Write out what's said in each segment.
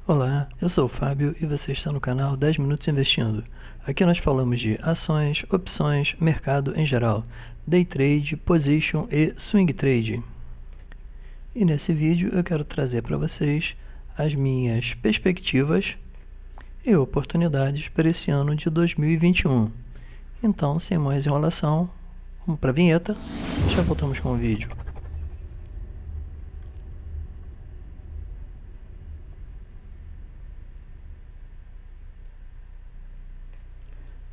Olá, eu sou o Fábio e você está no canal 10 Minutos Investindo. Aqui nós falamos de ações, opções, mercado em geral, day trade, position e swing trade. E nesse vídeo eu quero trazer para vocês as minhas perspectivas e oportunidades para esse ano de 2021. Então, sem mais enrolação, vamos para a vinheta e já voltamos com o vídeo.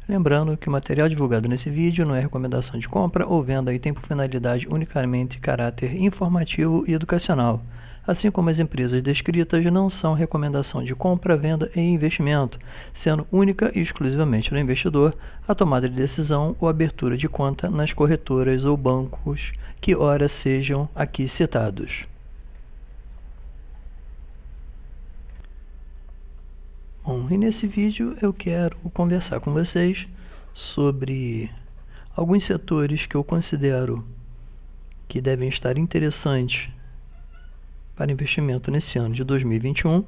Lembrando que o material divulgado nesse vídeo não é recomendação de compra ou venda e tem por finalidade unicamente caráter informativo e educacional, assim como as empresas descritas não são recomendação de compra, venda e investimento, sendo única e exclusivamente do investidor a tomada de decisão ou abertura de conta nas corretoras ou bancos que ora sejam aqui citados. Bom, e nesse vídeo eu quero conversar com vocês sobre alguns setores que eu considero que devem estar interessantes para investimento nesse ano de 2021.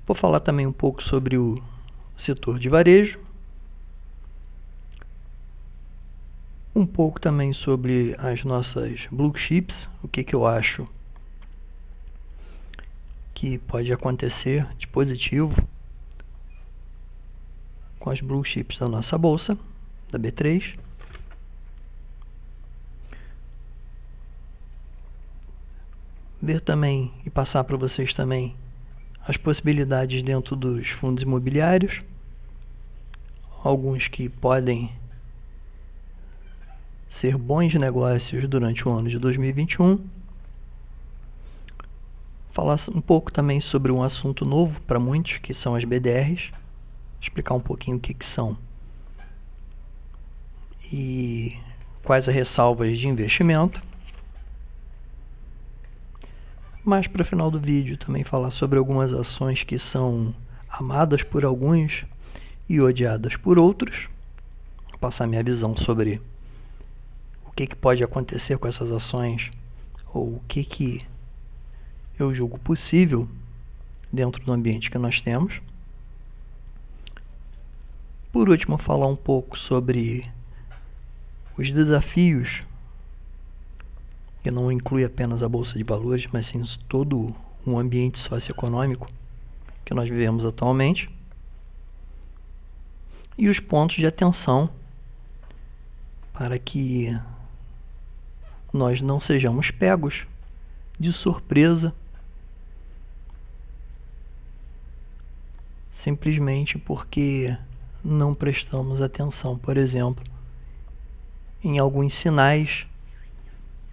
Vou falar também um pouco sobre o setor de varejo, um pouco também sobre as nossas blue chips, o que eu acho que pode acontecer de positivo com as blue chips da nossa bolsa, da B3. Ver também e passar para vocês também as possibilidades dentro dos fundos imobiliários, alguns que podem ser bons negócios durante o ano de 2021. Falar um pouco também sobre um assunto novo para muitos, que são as BDRs. Explicar um pouquinho o que são e quais as ressalvas de investimento. Mas para o final do vídeo também falar sobre algumas ações que são amadas por alguns e odiadas por outros. Vou passar minha visão sobre o que pode acontecer com essas ações ou o que eu julgo possível dentro do ambiente que nós temos. Por último, falar um pouco sobre os desafios, que não inclui apenas a Bolsa de Valores, mas sim todo o ambiente socioeconômico que nós vivemos atualmente. E os pontos de atenção para que nós não sejamos pegos de surpresa simplesmente porque não prestamos atenção, por exemplo, em alguns sinais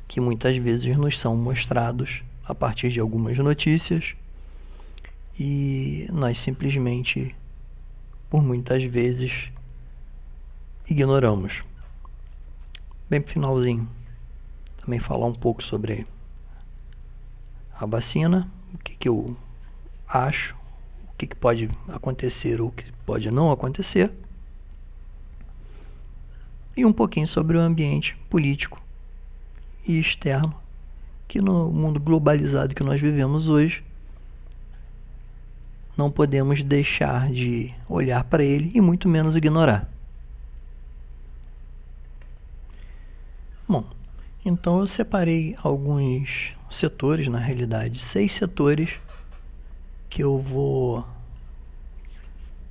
que muitas vezes nos são mostrados a partir de algumas notícias e nós simplesmente, por muitas vezes, ignoramos. Bem pro finalzinho, também falar um pouco sobre a vacina, o que eu acho, o que pode acontecer ou o que pode não acontecer, e um pouquinho sobre o ambiente político e externo, que no mundo globalizado que nós vivemos hoje, não podemos deixar de olhar para ele e muito menos ignorar. Bom, então eu separei alguns setores, na realidade 6 setores, que eu vou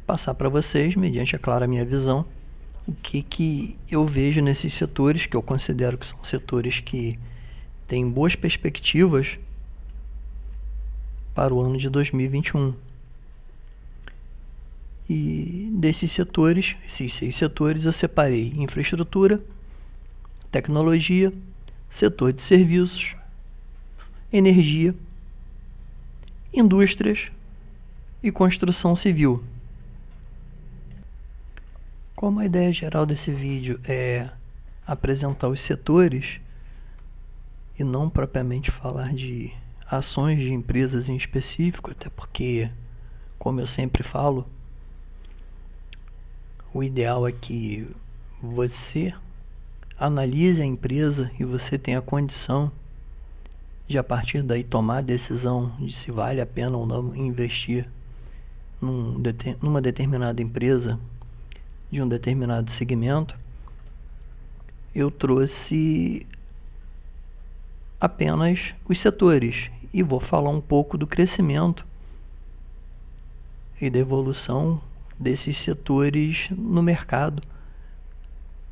passar para vocês, mediante, é claro, a minha visão, o que eu vejo nesses setores, que eu considero que são setores que têm boas perspectivas para o ano de 2021. E desses setores, esses 6 setores, eu separei infraestrutura, tecnologia, setor de serviços, energia, indústrias e construção civil. Como a ideia geral desse vídeo é apresentar os setores e não propriamente falar de ações de empresas em específico, até porque, como eu sempre falo, o ideal é que você analise a empresa e você tenha a condição de a partir daí tomar a decisão de se vale a pena ou não investir numa determinada empresa de um determinado segmento, eu trouxe apenas os setores e vou falar um pouco do crescimento e da evolução desses setores no mercado,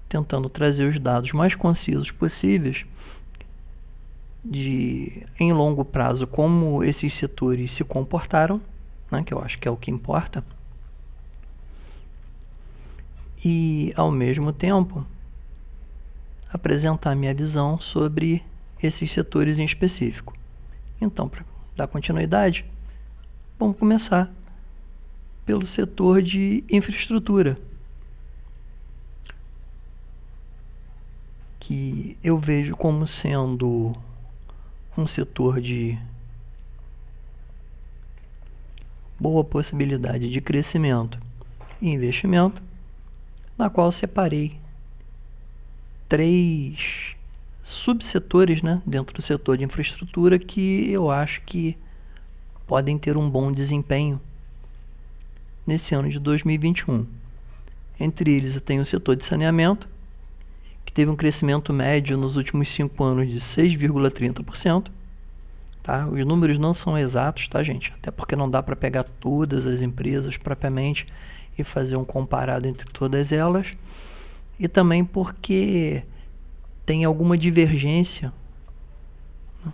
tentando trazer os dados mais concisos possíveis de, em longo prazo, como esses setores se comportaram, né, que eu acho que é o que importa, e, ao mesmo tempo, apresentar minha visão sobre esses setores em específico. Então, para dar continuidade, vamos começar pelo setor de infraestrutura, que eu vejo como sendo um setor de boa possibilidade de crescimento e investimento, na qual separei 3 subsetores, né, dentro do setor de infraestrutura que eu acho que podem ter um bom desempenho nesse ano de 2021. Entre eles eu tenho o setor de saneamento, que teve um crescimento médio nos últimos 5 anos de 6,30%. Tá? Os números não são exatos, tá, gente? Até porque não dá para pegar todas as empresas propriamente e fazer um comparado entre todas elas. E também porque tem alguma divergência, né,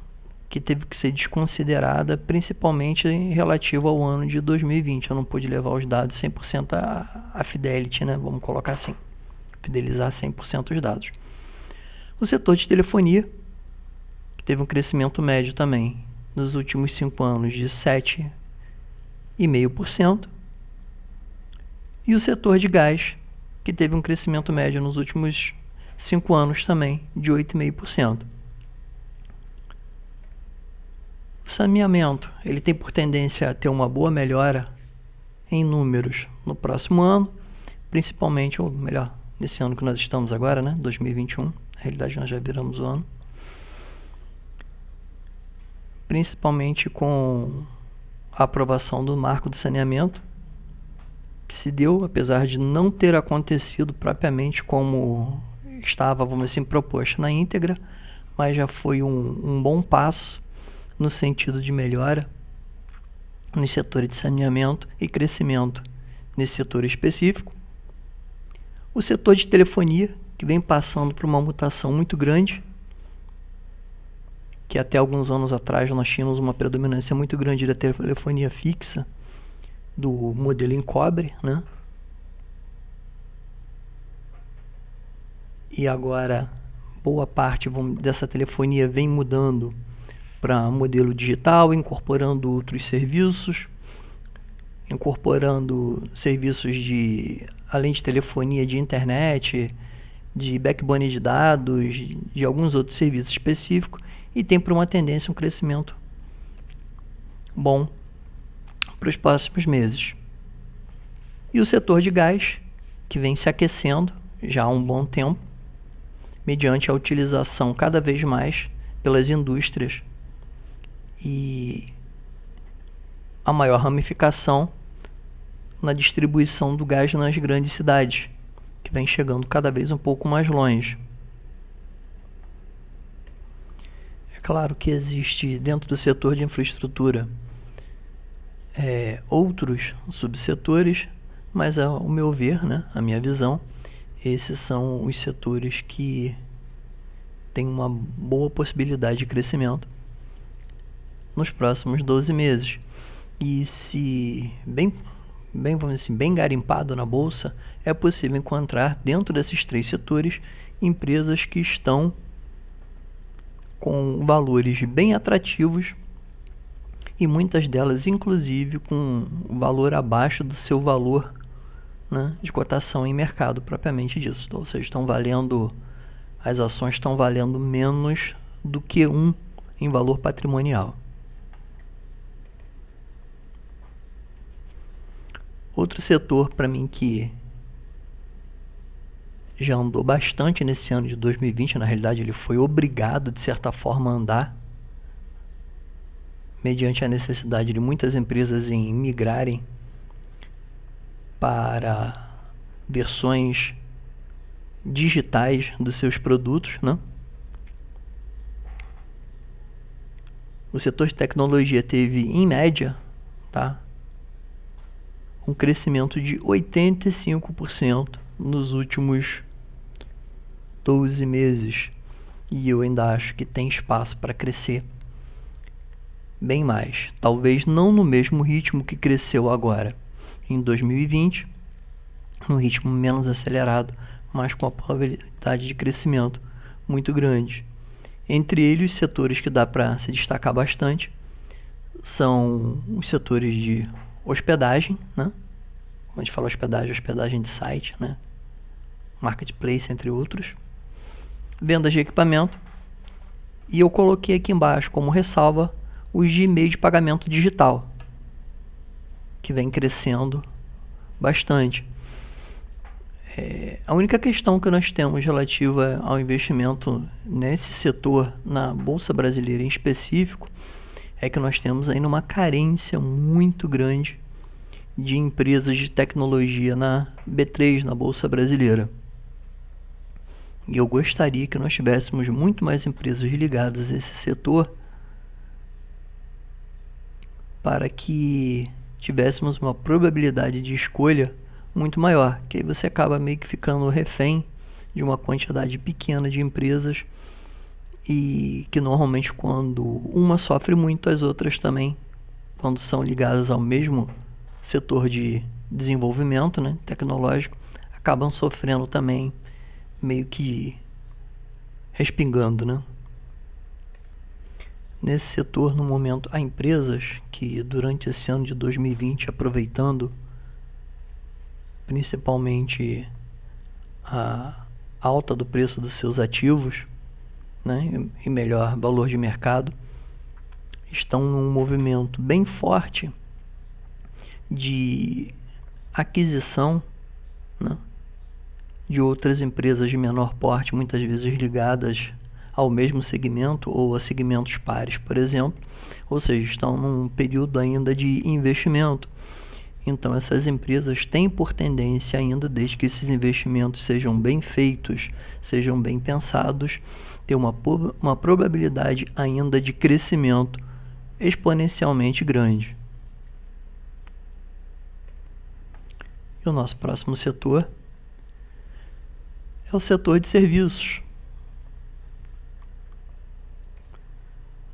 que teve que ser desconsiderada, principalmente relativo ao ano de 2020. Eu não pude levar os dados 100% a fidelity, né? Vamos colocar assim, fidelizar 100% os dados. O setor de telefonia, que teve um crescimento médio também nos últimos 5 anos de 7,5%. E o setor de gás, que teve um crescimento médio nos últimos 5 anos também de 8,5%. O saneamento, ele tem por tendência a ter uma boa melhora em números no próximo ano, principalmente, ou melhor, nesse ano que nós estamos agora, né, 2021, na realidade nós já viramos o ano, principalmente com a aprovação do marco do saneamento, que se deu, apesar de não ter acontecido propriamente como estava, vamos dizer assim, proposto na íntegra, mas já foi um bom passo no sentido de melhora no setor de saneamento e crescimento nesse setor específico. O setor de telefonia, que vem passando por uma mutação muito grande, que até alguns anos atrás nós tínhamos uma predominância muito grande da telefonia fixa, do modelo em cobre, né? E agora boa parte dessa telefonia vem mudando para modelo digital, incorporando outros serviços, incorporando serviços de, além de telefonia, de internet, de backbone de dados, de alguns outros serviços específicos, e tem por uma tendência um crescimento bom para os próximos meses. E o setor de gás, que vem se aquecendo já há um bom tempo, mediante a utilização cada vez mais pelas indústrias e a maior ramificação na distribuição do gás nas grandes cidades, que vem chegando cada vez um pouco mais longe. É claro que existe dentro do setor de infraestrutura outros subsetores, mas ao meu ver, né, a minha visão, esses são os setores que têm uma boa possibilidade de crescimento nos próximos 12 meses. E se bem, vamos dizer assim, bem garimpado na bolsa, é possível encontrar dentro desses 3 setores empresas que estão com valores bem atrativos e muitas delas inclusive com valor abaixo do seu valor, né, de cotação em mercado propriamente disso. Então, ou seja, as ações estão valendo menos do que 1 em valor patrimonial. Outro setor para mim que já andou bastante nesse ano de 2020, na realidade ele foi obrigado de certa forma a andar, mediante a necessidade de muitas empresas em migrarem para versões digitais dos seus produtos, né? O setor de tecnologia teve, em média, tá, um crescimento de 85% nos últimos 12 meses. E eu ainda acho que tem espaço para crescer bem mais. Talvez não no mesmo ritmo que cresceu agora em 2020, num ritmo menos acelerado, mas com a probabilidade de crescimento muito grande. Entre eles, os setores que dá para se destacar bastante são os setores de hospedagem, né? Quando a gente fala hospedagem de site, né? Marketplace, entre outros. Vendas de equipamento. E eu coloquei aqui embaixo como ressalva os de meio de pagamento digital, que vem crescendo bastante. A única questão que nós temos relativa ao investimento nesse setor, na Bolsa Brasileira em específico, é que nós temos ainda uma carência muito grande de empresas de tecnologia na B3, na Bolsa Brasileira. E eu gostaria que nós tivéssemos muito mais empresas ligadas a esse setor para que tivéssemos uma probabilidade de escolha muito maior, que aí você acaba meio que ficando refém de uma quantidade pequena de empresas e que normalmente quando uma sofre muito, as outras também, quando são ligadas ao mesmo setor de desenvolvimento, né, tecnológico, acabam sofrendo também, meio que respingando, né? Nesse setor, no momento, há empresas que durante esse ano de 2020, aproveitando principalmente a alta do preço dos seus ativos, né, e melhor valor de mercado, estão num movimento bem forte de aquisição, né, de outras empresas de menor porte, muitas vezes ligadas ao mesmo segmento ou a segmentos pares, por exemplo, ou seja, estão num período ainda de investimento. Então essas empresas têm por tendência ainda, desde que esses investimentos sejam bem feitos, sejam bem pensados, ter uma probabilidade ainda de crescimento exponencialmente grande. E o nosso próximo setor é o setor de serviços,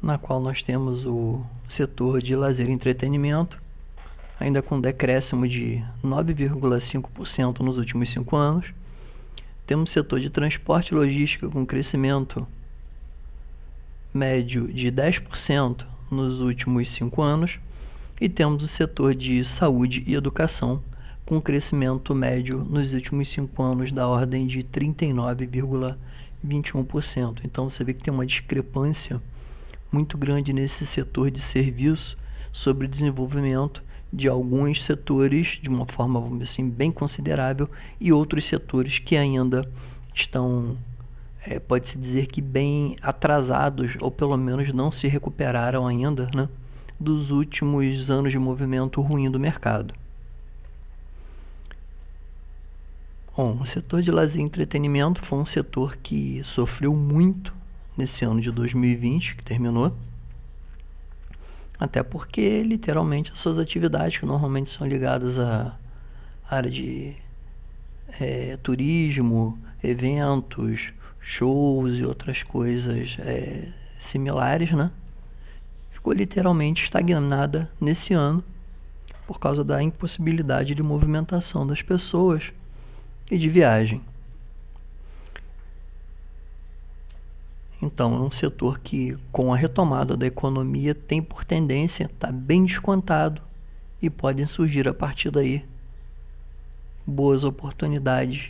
na qual nós temos o setor de lazer e entretenimento, ainda com decréscimo de 9,5% nos últimos 5 anos. Temos o setor de transporte e logística com crescimento médio de 10% nos últimos 5 anos. E temos o setor de saúde e educação com crescimento médio nos últimos 5 anos da ordem de 39,21%. Então você vê que tem uma discrepância muito grande nesse setor de serviço sobre o desenvolvimento de alguns setores de uma forma, vamos dizer assim, bem considerável, e outros setores que ainda estão, pode-se dizer que bem atrasados, ou pelo menos não se recuperaram ainda, né, dos últimos anos de movimento ruim do mercado. Bom, o setor de lazer e entretenimento foi um setor que sofreu muito nesse ano de 2020, que terminou, até porque, literalmente, as suas atividades, que normalmente são ligadas à área de turismo, eventos, shows e outras coisas similares, né, ficou literalmente estagnada nesse ano por causa da impossibilidade de movimentação das pessoas e de viagem. Então, é um setor que, com a retomada da economia, tem por tendência estar bem descontado e podem surgir a partir daí boas oportunidades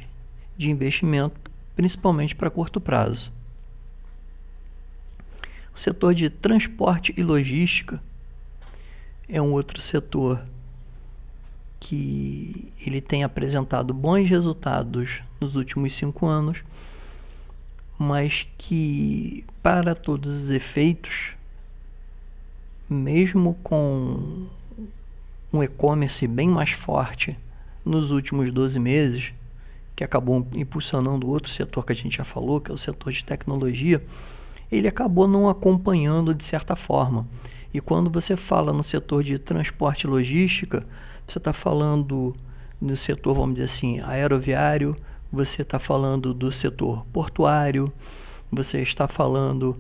de investimento, principalmente para curto prazo. O setor de transporte e logística é um outro setor que ele tem apresentado bons resultados nos últimos 5 anos, mas que, para todos os efeitos, mesmo com um e-commerce bem mais forte nos últimos 12 meses, que acabou impulsionando outro setor que a gente já falou, que é o setor de tecnologia, ele acabou não acompanhando de certa forma. E quando você fala no setor de transporte e logística, você está falando no setor, vamos dizer assim, aeroviário, você está falando do setor portuário, você está falando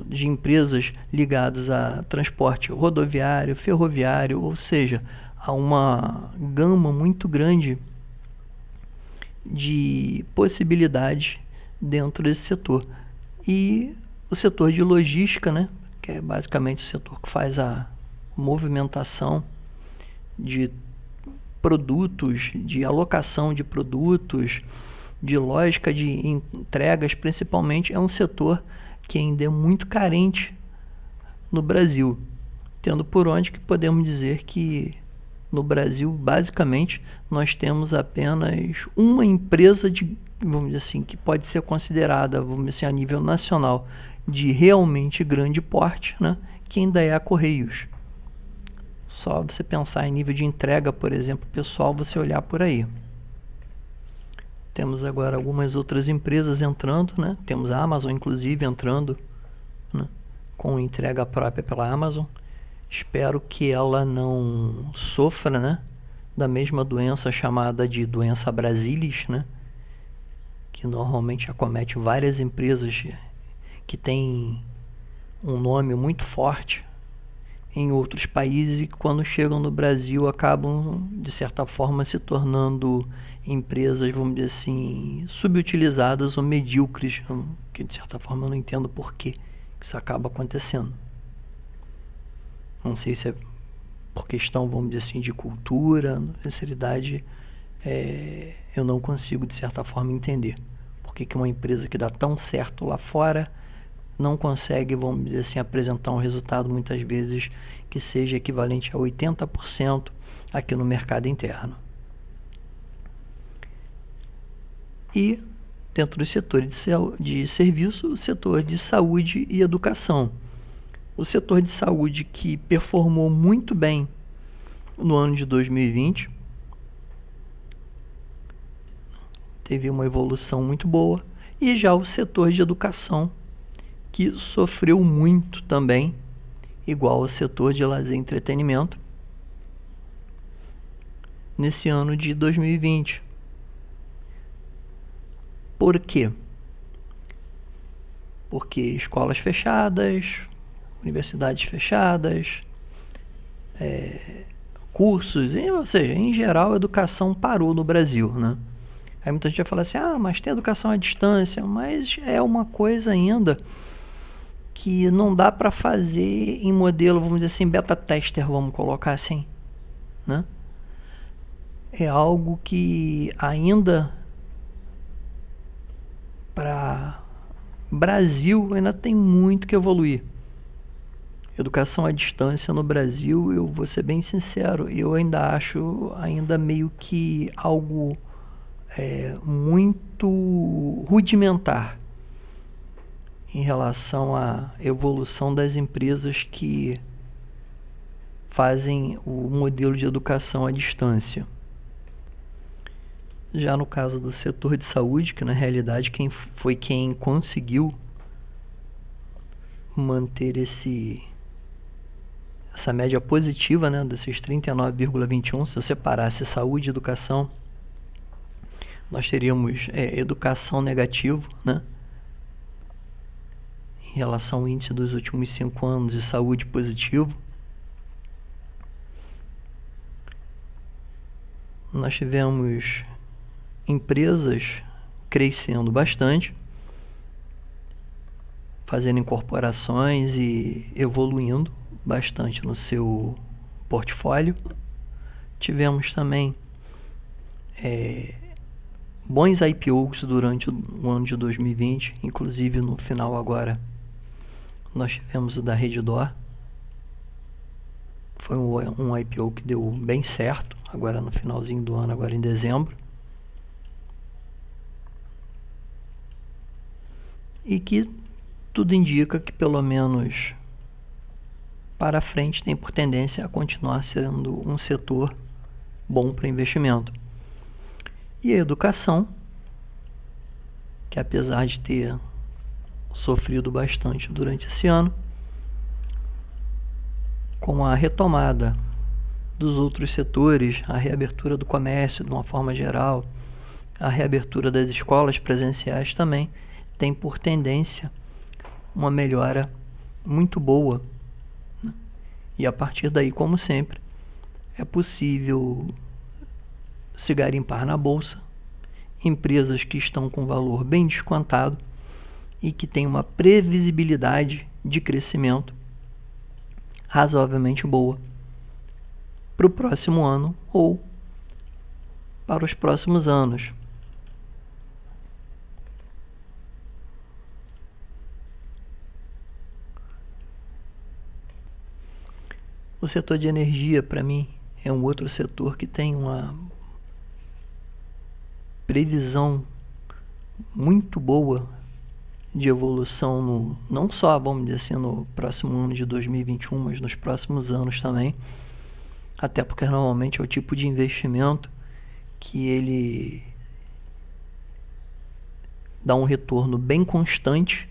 de empresas ligadas a transporte rodoviário, ferroviário, ou seja, há uma gama muito grande de possibilidades dentro desse setor. E o setor de logística, né, que é basicamente o setor que faz a movimentação de produtos, de alocação de produtos, de lógica de entregas, principalmente, é um setor que ainda é muito carente no Brasil, tendo por onde que podemos dizer que no Brasil, basicamente, nós temos apenas uma empresa de, vamos dizer assim, que pode ser considerada, vamos dizer assim, a nível nacional, de realmente grande porte, né? Que ainda é a Correios. Só você pensar em nível de entrega, por exemplo, pessoal, você olhar por aí. Temos agora algumas outras empresas entrando, né? Temos a Amazon, inclusive, entrando, né, com entrega própria pela Amazon. Espero que ela não sofra, né, da mesma doença chamada de doença Brasilis, né, que normalmente acomete várias empresas que têm um nome muito forte em outros países e que quando chegam no Brasil acabam, de certa forma, se tornando empresas, vamos dizer assim, subutilizadas ou medíocres, que de certa forma eu não entendo por que isso acaba acontecendo. Não sei se é por questão, vamos dizer assim, de cultura, sinceridade, eu não consigo, de certa forma, entender por que uma empresa que dá tão certo lá fora não consegue, vamos dizer assim, apresentar um resultado muitas vezes que seja equivalente a 80% aqui no mercado interno. E dentro do setor de serviço, o setor de saúde e educação. O setor de saúde que performou muito bem no ano de 2020, teve uma evolução muito boa, e já o setor de educação, que sofreu muito também, igual ao setor de lazer e entretenimento, nesse ano de 2020. Por quê? Porque escolas fechadas, universidades fechadas, cursos, ou seja, em geral a educação parou no Brasil, né? Aí muita gente vai falar assim, mas tem educação à distância, mas é uma coisa ainda que não dá para fazer em modelo, vamos dizer assim, beta tester, vamos colocar assim, né? É algo que ainda para Brasil ainda tem muito que evoluir. Educação à distância no Brasil, eu vou ser bem sincero, eu ainda acho ainda meio que algo muito rudimentar em relação à evolução das empresas que fazem o modelo de educação à distância. Já no caso do setor de saúde, que na realidade quem conseguiu manter essa média positiva, né, desses 39,21, se eu separasse saúde e educação, nós teríamos educação negativo, né, em relação ao índice dos últimos 5 anos, e saúde positivo. Nós tivemos empresas crescendo bastante, fazendo incorporações e evoluindo bastante no seu portfólio. Tivemos também bons IPOs durante o ano de 2020, inclusive no final agora nós tivemos o da Redditor. Foi um IPO que deu bem certo, agora no finalzinho do ano, agora em dezembro. E que tudo indica que pelo menos para frente tem por tendência a continuar sendo um setor bom para investimento. E a educação, que apesar de ter sofrido bastante durante esse ano, com a retomada dos outros setores, a reabertura do comércio de uma forma geral, a reabertura das escolas presenciais também, tem por tendência uma melhora muito boa, né? E a partir daí, como sempre, é possível se garimpar na bolsa empresas que estão com valor bem descontado e que têm uma previsibilidade de crescimento razoavelmente boa para o próximo ano ou para os próximos anos. O setor de energia, para mim, é um outro setor que tem uma previsão muito boa de evolução, não só, vamos dizer assim, no próximo ano de 2021, mas nos próximos anos também. Até porque normalmente é o tipo de investimento que ele dá um retorno bem constante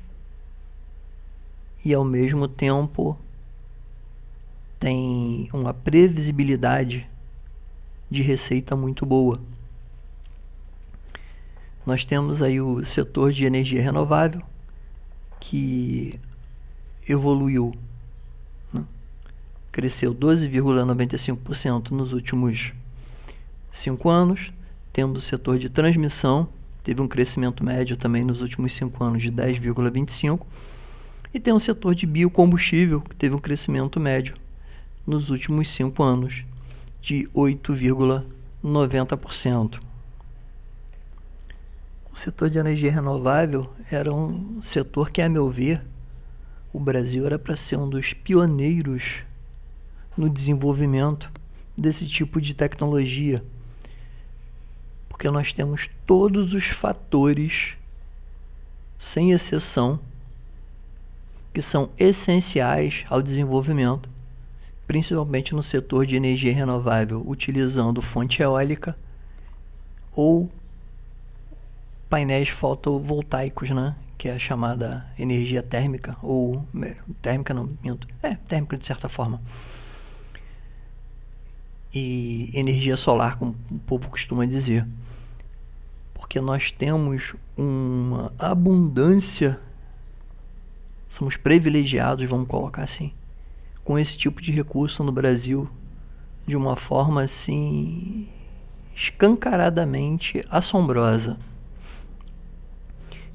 e ao mesmo tempo tem uma previsibilidade de receita muito boa. Nós temos aí o setor de energia renovável, que evoluiu, né? Cresceu 12,95% nos últimos 5 anos. Temos o setor de transmissão, teve um crescimento médio também nos últimos 5 anos de 10,25%. E tem o setor de biocombustível, que teve um crescimento médio nos últimos 5 anos de 8,90%. O setor de energia renovável era um setor que, a meu ver, o Brasil era para ser um dos pioneiros no desenvolvimento desse tipo de tecnologia, porque nós temos todos os fatores, sem exceção, que são essenciais ao desenvolvimento, principalmente no setor de energia renovável, utilizando fonte eólica ou painéis fotovoltaicos, né? Que é a chamada energia térmica, ou térmica não, minto, térmica de certa forma. E energia solar, como o povo costuma dizer. Porque nós temos uma abundância, somos privilegiados, vamos colocar assim, com esse tipo de recurso no Brasil, de uma forma assim escancaradamente assombrosa.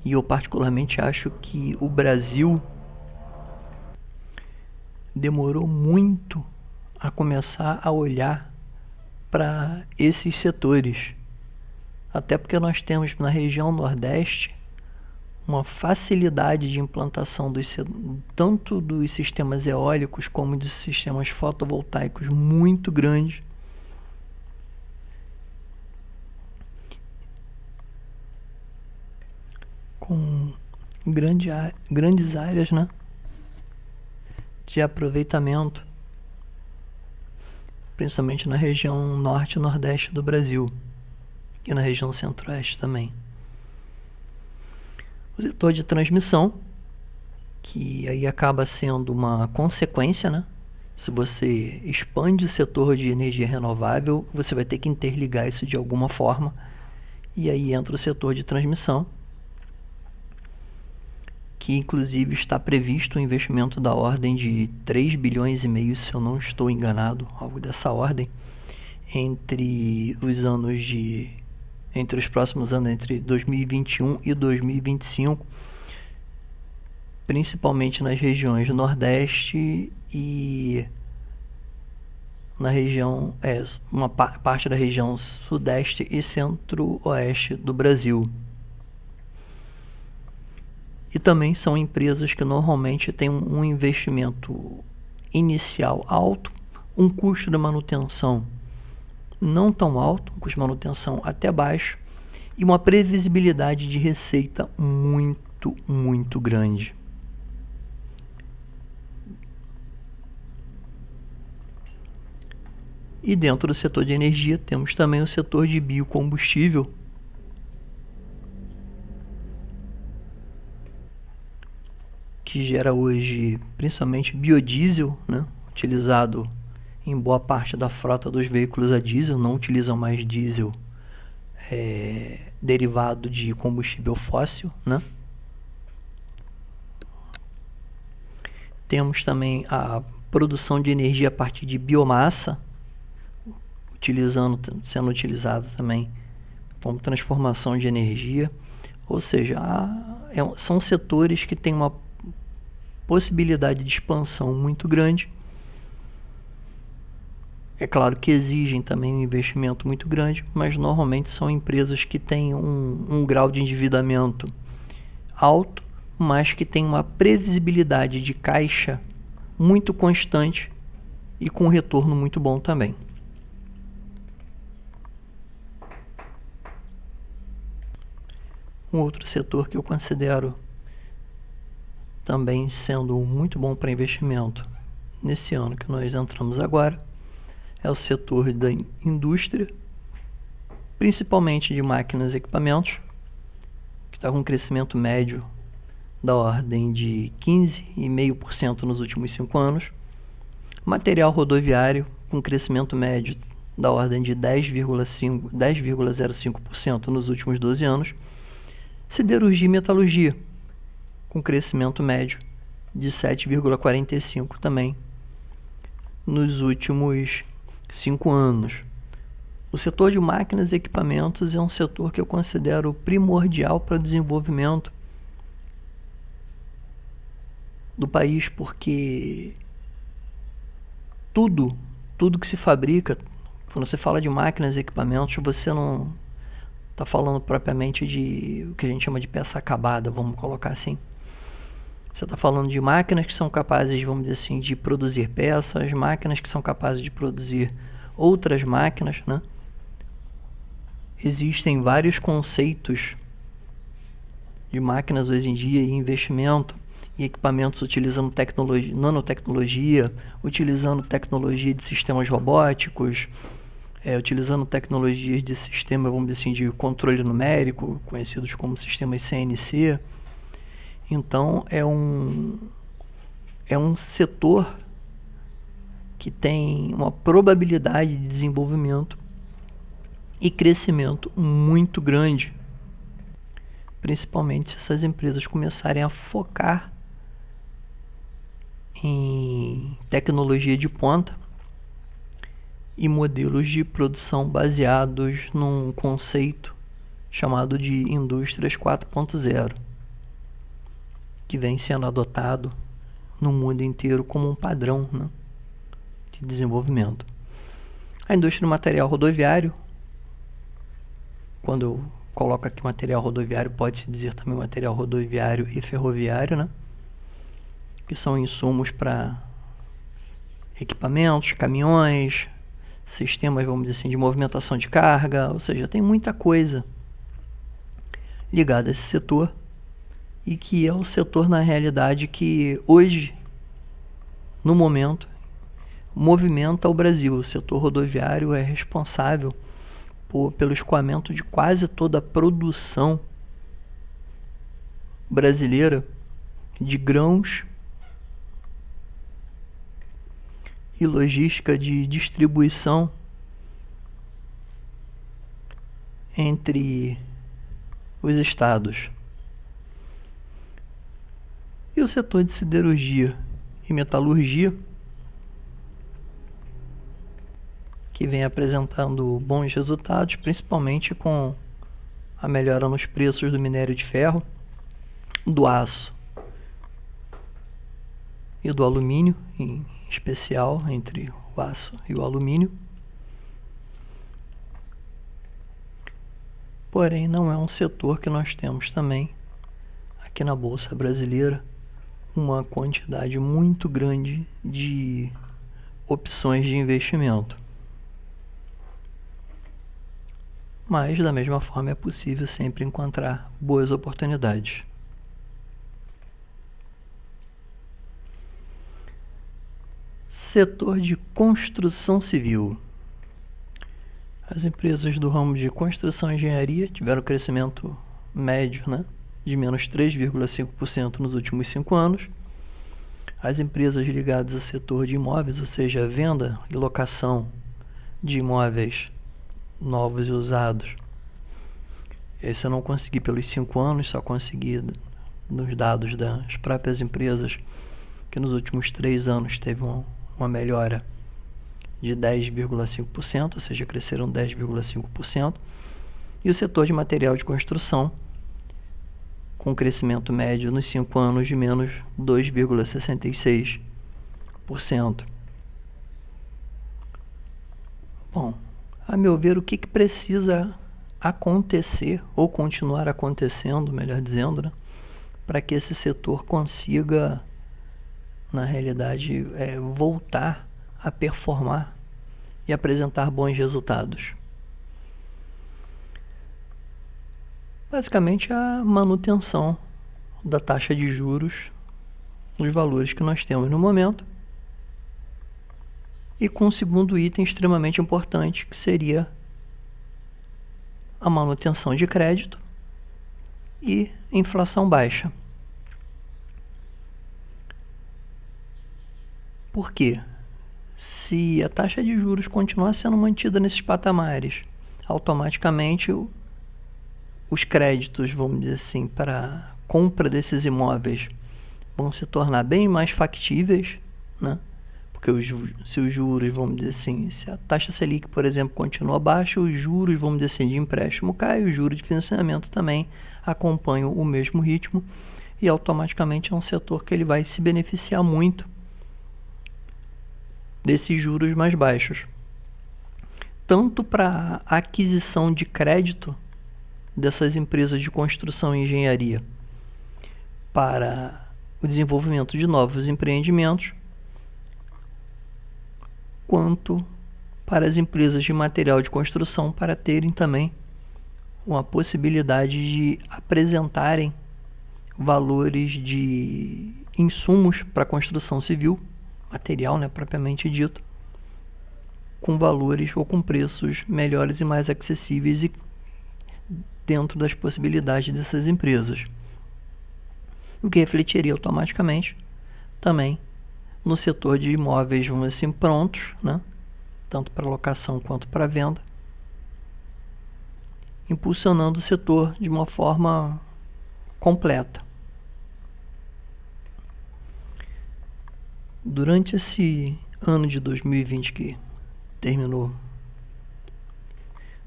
E eu particularmente acho que o Brasil demorou muito a começar a olhar para esses setores. Até porque nós temos na região Nordeste uma facilidade de implantação tanto dos sistemas eólicos como dos sistemas fotovoltaicos muito grande. Com grandes áreas, né, de aproveitamento, principalmente na região norte e nordeste do Brasil e na região centro-oeste também. O setor de transmissão, que aí acaba sendo uma consequência, né? Se você expande o setor de energia renovável, você vai ter que interligar isso de alguma forma, e aí entra o setor de transmissão, que inclusive está previsto um investimento da ordem de 3 bilhões e meio, se eu não estou enganado, algo dessa ordem, entre os próximos anos, entre 2021 e 2025, principalmente nas regiões Nordeste e na região, uma parte da região Sudeste e Centro-Oeste do Brasil. E também são empresas que normalmente têm um investimento inicial alto, um custo de manutenção não tão alto, um custo de manutenção até baixo, e uma previsibilidade de receita muito, muito grande. E dentro do setor de energia temos também o setor de biocombustível, que gera hoje principalmente biodiesel, né? Utilizado em boa parte da frota dos veículos a diesel, não utilizam mais diesel derivado de combustível fóssil, né? Temos também a produção de energia a partir de biomassa, sendo utilizada também como transformação de energia. Ou seja, são setores que têm uma possibilidade de expansão muito grande. É claro que exigem também um investimento muito grande, mas normalmente são empresas que têm um grau de endividamento alto, mas que têm uma previsibilidade de caixa muito constante e com retorno muito bom também. Um outro setor que eu considero também sendo muito bom para investimento nesse ano que nós entramos agora é o setor da indústria, principalmente de máquinas e equipamentos, que está com um crescimento médio da ordem de 15,5% nos últimos 5 anos. Material rodoviário com crescimento médio da ordem de 10,05% nos últimos 12 anos. Siderurgia e metalurgia com crescimento médio de 7,45% também nos últimos 5 anos. O setor de máquinas e equipamentos é um setor que eu considero primordial para o desenvolvimento do país, porque tudo que se fabrica, quando você fala de máquinas e equipamentos, você não está falando propriamente de o que a gente chama de peça acabada, vamos colocar assim. Você está falando de máquinas que são capazes, vamos dizer assim, de produzir peças, máquinas que são capazes de produzir outras máquinas, né? Existem vários conceitos de máquinas hoje em dia e investimento e equipamentos utilizando tecnologia, nanotecnologia, utilizando tecnologia de sistemas robóticos, utilizando tecnologias de sistema, vamos dizer assim, de controle numérico, conhecidos como sistemas CNC. Então, é um setor que tem uma probabilidade de desenvolvimento e crescimento muito grande, principalmente se essas empresas começarem a focar em tecnologia de ponta e modelos de produção baseados num conceito chamado de Indústrias 4.0, que vem sendo adotado no mundo inteiro como um padrão, né, de desenvolvimento. A indústria do material rodoviário, quando eu coloco aqui material rodoviário, pode-se dizer também material rodoviário e ferroviário, né, que são insumos para equipamentos, caminhões, sistemas, vamos dizer assim, de movimentação de carga, ou seja, tem muita coisa ligada a esse setor, e que é o setor, na realidade, que hoje, no momento, movimenta o Brasil. O setor rodoviário é responsável pelo escoamento de quase toda a produção brasileira de grãos e logística de distribuição entre os estados. E o setor de siderurgia e metalurgia, que vem apresentando bons resultados, principalmente com a melhora nos preços do minério de ferro, do aço e do alumínio, em especial entre o aço e o alumínio. Porém, não é um setor que nós temos também aqui na Bolsa Brasileira uma quantidade muito grande de opções de investimento. Mas, da mesma forma, é possível sempre encontrar boas oportunidades. Setor de construção civil. As empresas do ramo de construção e engenharia tiveram crescimento médio, né, de menos 3,5% nos últimos 5 anos. As empresas ligadas ao setor de imóveis, ou seja, venda e locação de imóveis novos e usados, esse eu não consegui pelos 5 anos, só consegui nos dados das próprias empresas, que nos últimos 3 anos teve uma melhora de 10,5%, ou seja, cresceram 10,5%. E o setor de material de construção, com crescimento médio nos 5 anos de menos 2,66%. Bom, a meu ver, o que precisa acontecer, ou continuar acontecendo, melhor dizendo, né, para que esse setor consiga, na realidade, voltar a performar e apresentar bons resultados? Basicamente, a manutenção da taxa de juros nos valores que nós temos no momento, e com um segundo item extremamente importante, que seria a manutenção de crédito e inflação baixa. Por quê? Se a taxa de juros continuar sendo mantida nesses patamares, automaticamente os créditos, vamos dizer assim, para compra desses imóveis vão se tornar bem mais factíveis, né? Porque se os juros, vamos dizer assim, se a taxa Selic, por exemplo, continua baixa, os juros, vamos dizer assim, de empréstimo caem, os juros de financiamento também acompanham o mesmo ritmo, e automaticamente é um setor que ele vai se beneficiar muito desses juros mais baixos. Tanto para a aquisição de crédito dessas empresas de construção e engenharia para o desenvolvimento de novos empreendimentos, quanto para as empresas de material de construção para terem também uma possibilidade de apresentarem valores de insumos para a construção civil, material, né, propriamente dito, com valores ou com preços melhores e mais acessíveis e dentro das possibilidades dessas empresas, o que refletiria automaticamente também no setor de imóveis, vamos dizer assim, prontos, né, tanto para locação quanto para venda, impulsionando o setor de uma forma completa. Durante esse ano de 2020 que terminou,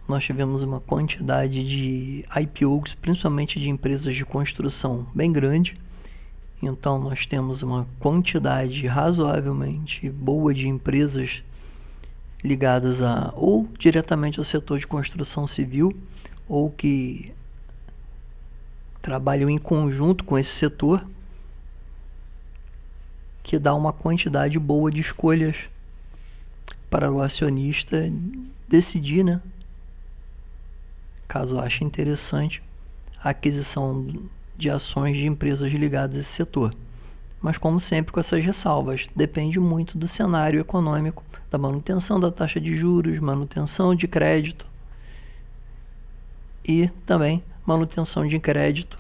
nós tivemos uma quantidade de IPOs, principalmente de empresas de construção, bem grande. Então, nós temos uma quantidade razoavelmente boa de empresas ligadas ou diretamente ao setor de construção civil, ou que trabalham em conjunto com esse setor, que dá uma quantidade boa de escolhas para o acionista decidir, né, caso ache interessante, a aquisição de ações de empresas ligadas a esse setor. Mas, como sempre, com essas ressalvas, depende muito do cenário econômico, da manutenção da taxa de juros, manutenção de crédito e também manutenção de crédito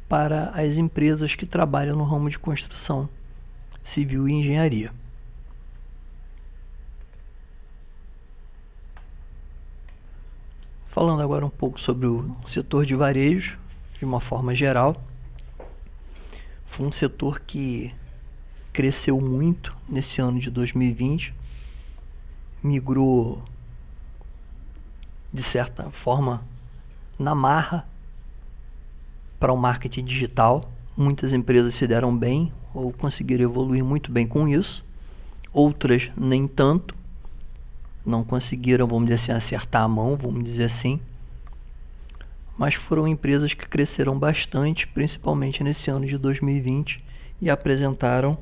para as empresas que trabalham no ramo de construção civil e engenharia. Falando agora um pouco sobre o setor de varejo, de uma forma geral, foi um setor que cresceu muito nesse ano de 2020, migrou de certa forma na marra para o marketing digital. Muitas empresas se deram bem ou conseguiram evoluir muito bem com isso, outras nem tanto, não conseguiram, vamos dizer assim, acertar a mão, vamos dizer assim, mas foram empresas que cresceram bastante, principalmente nesse ano de 2020, e apresentaram,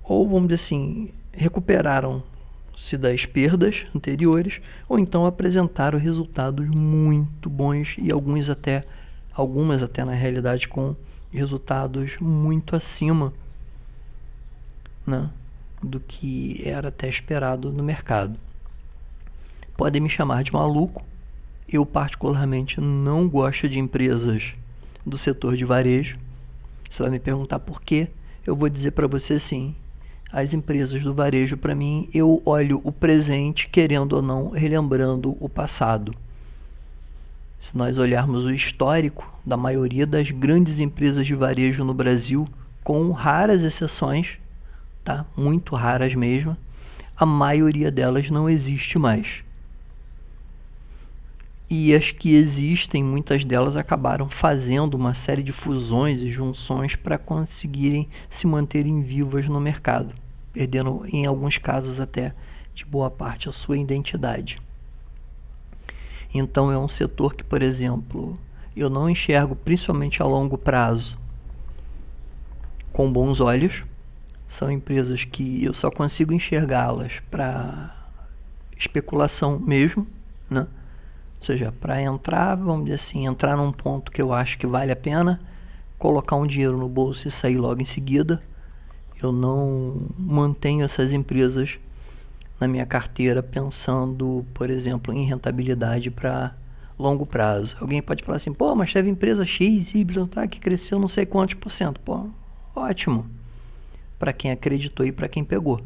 ou vamos dizer assim, recuperaram-se das perdas anteriores, ou então apresentaram resultados muito bons, e algumas até na realidade com resultados muito acima, né, do que era até esperado no mercado. podem me chamar de maluco. Eu particularmente não gosto de empresas do setor de varejo. Você vai me perguntar por quê? Eu vou dizer para você sim. As empresas do varejo, para mim, eu olho o presente, querendo ou não, relembrando o passado. Se nós olharmos o histórico da maioria das grandes empresas de varejo no Brasil, com raras exceções, tá? Muito raras mesmo, a maioria delas não existe mais. E as que existem, muitas delas acabaram fazendo uma série de fusões e junções para conseguirem se manterem vivas no mercado, perdendo em alguns casos até de boa parte a sua identidade. Então é um setor que, por exemplo, eu não enxergo, principalmente a longo prazo, com bons olhos. São empresas que eu só consigo enxergá-las para especulação mesmo, né? Ou seja, para entrar, vamos dizer assim, entrar num ponto que eu acho que vale a pena, colocar um dinheiro no bolso e sair logo em seguida. Eu não mantenho essas empresas na minha carteira pensando, por exemplo, em rentabilidade para longo prazo. Alguém pode falar assim, pô, mas teve empresa X, Y, tá, que cresceu não sei quantos por cento. Pô, ótimo. Para quem acreditou e para quem pegou.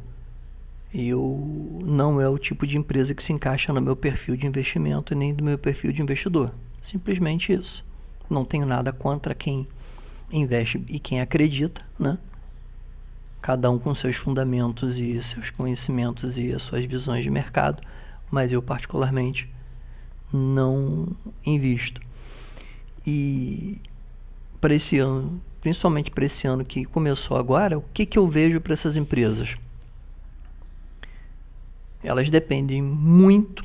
Eu não é o tipo de empresa que se encaixa no meu perfil de investimento e nem do meu perfil de investidor. Simplesmente isso. Não tenho nada contra quem investe e quem acredita, né? Cada um com seus fundamentos e seus conhecimentos e as suas visões de mercado, mas eu particularmente não invisto. E para esse ano, principalmente para esse ano que começou agora, o que eu vejo para essas empresas? Elas dependem muito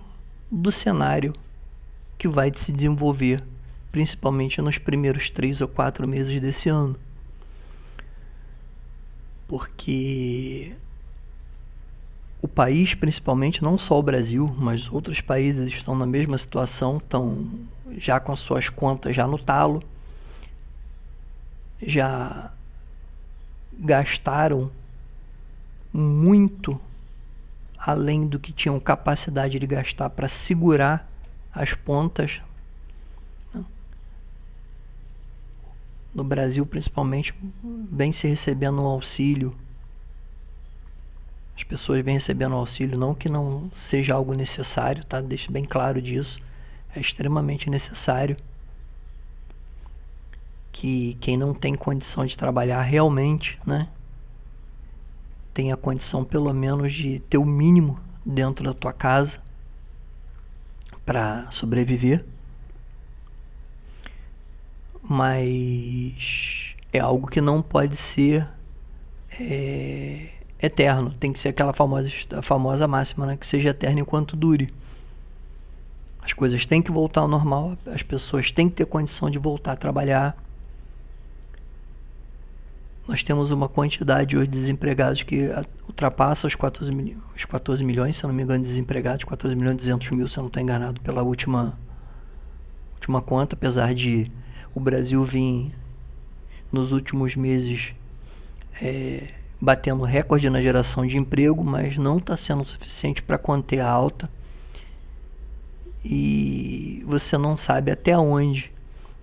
do cenário que vai se desenvolver, principalmente nos primeiros 3 ou 4 meses desse ano. Porque o país, principalmente, não só o Brasil, mas outros países estão na mesma situação, estão já com as suas contas já no talo, já gastaram muito além do que tinham capacidade de gastar para segurar as pontas. No Brasil, principalmente, vem se recebendo um auxílio. As pessoas vêm recebendo auxílio, não que não seja algo necessário, tá? Deixo bem claro disso. É extremamente necessário que quem não tem condição de trabalhar realmente, né, tenha a condição pelo menos de ter o mínimo dentro da tua casa para sobreviver. Mas é algo que não pode ser eterno. Tem que ser aquela famosa máxima, né? Que seja eterno enquanto dure. As coisas têm que voltar ao normal, as pessoas têm que ter condição de voltar a trabalhar. Nós temos uma quantidade hoje de desempregados que ultrapassa os 14 milhões, se eu não me engano, de desempregados, 14 milhões e 200 mil, se eu não estou enganado, pela última conta, apesar de o Brasil vir nos últimos meses batendo recorde na geração de emprego, mas não está sendo suficiente para conter a alta. E você não sabe até onde,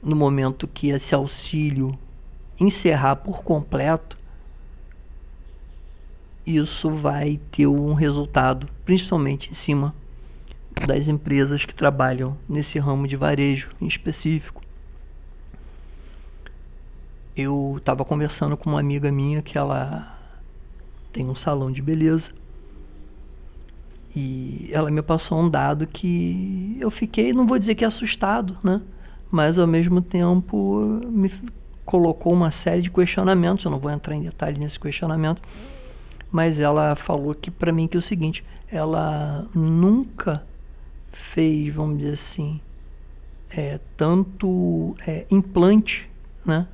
no momento que esse auxílio encerrar por completo, isso vai ter um resultado, principalmente em cima das empresas que trabalham nesse ramo de varejo em específico. Eu estava conversando com uma amiga minha que ela tem um salão de beleza e ela me passou um dado que eu fiquei, não vou dizer que assustado, né? Mas ao mesmo tempo me colocou uma série de questionamentos. Eu não vou entrar em detalhe nesse questionamento, mas ela falou que para mim que é o seguinte: ela nunca fez, vamos dizer assim, tanto implante, né?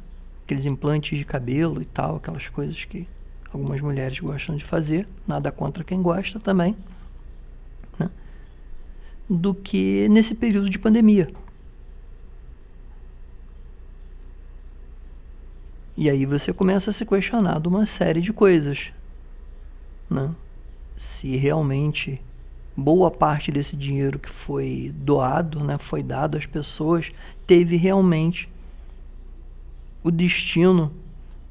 Aqueles implantes de cabelo e tal, aquelas coisas que algumas mulheres gostam de fazer, nada contra quem gosta também, né? Do que nesse período de pandemia. E aí você começa a se questionar de uma série de coisas, né? Se realmente boa parte desse dinheiro que foi doado, né, foi dado às pessoas, teve realmente o destino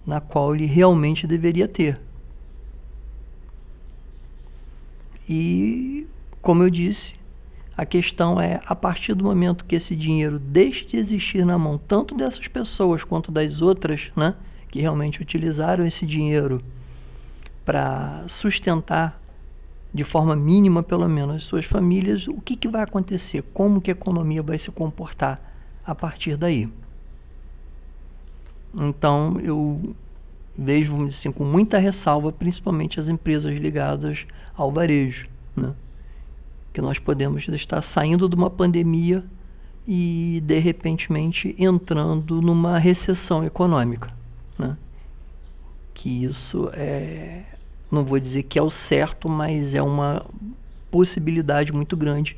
na qual ele realmente deveria ter. E, como eu disse, a questão é, a partir do momento que esse dinheiro deixe de existir na mão tanto dessas pessoas quanto das outras, né, que realmente utilizaram esse dinheiro para sustentar de forma mínima, pelo menos, as suas famílias, o que vai acontecer? Como que a economia vai se comportar a partir daí? Então, eu vejo, vamos dizer assim, com muita ressalva, principalmente as empresas ligadas ao varejo, né? Que nós podemos estar saindo de uma pandemia e, de repentemente, entrando numa recessão econômica, né? Que isso é, não vou dizer que é o certo, mas é uma possibilidade muito grande,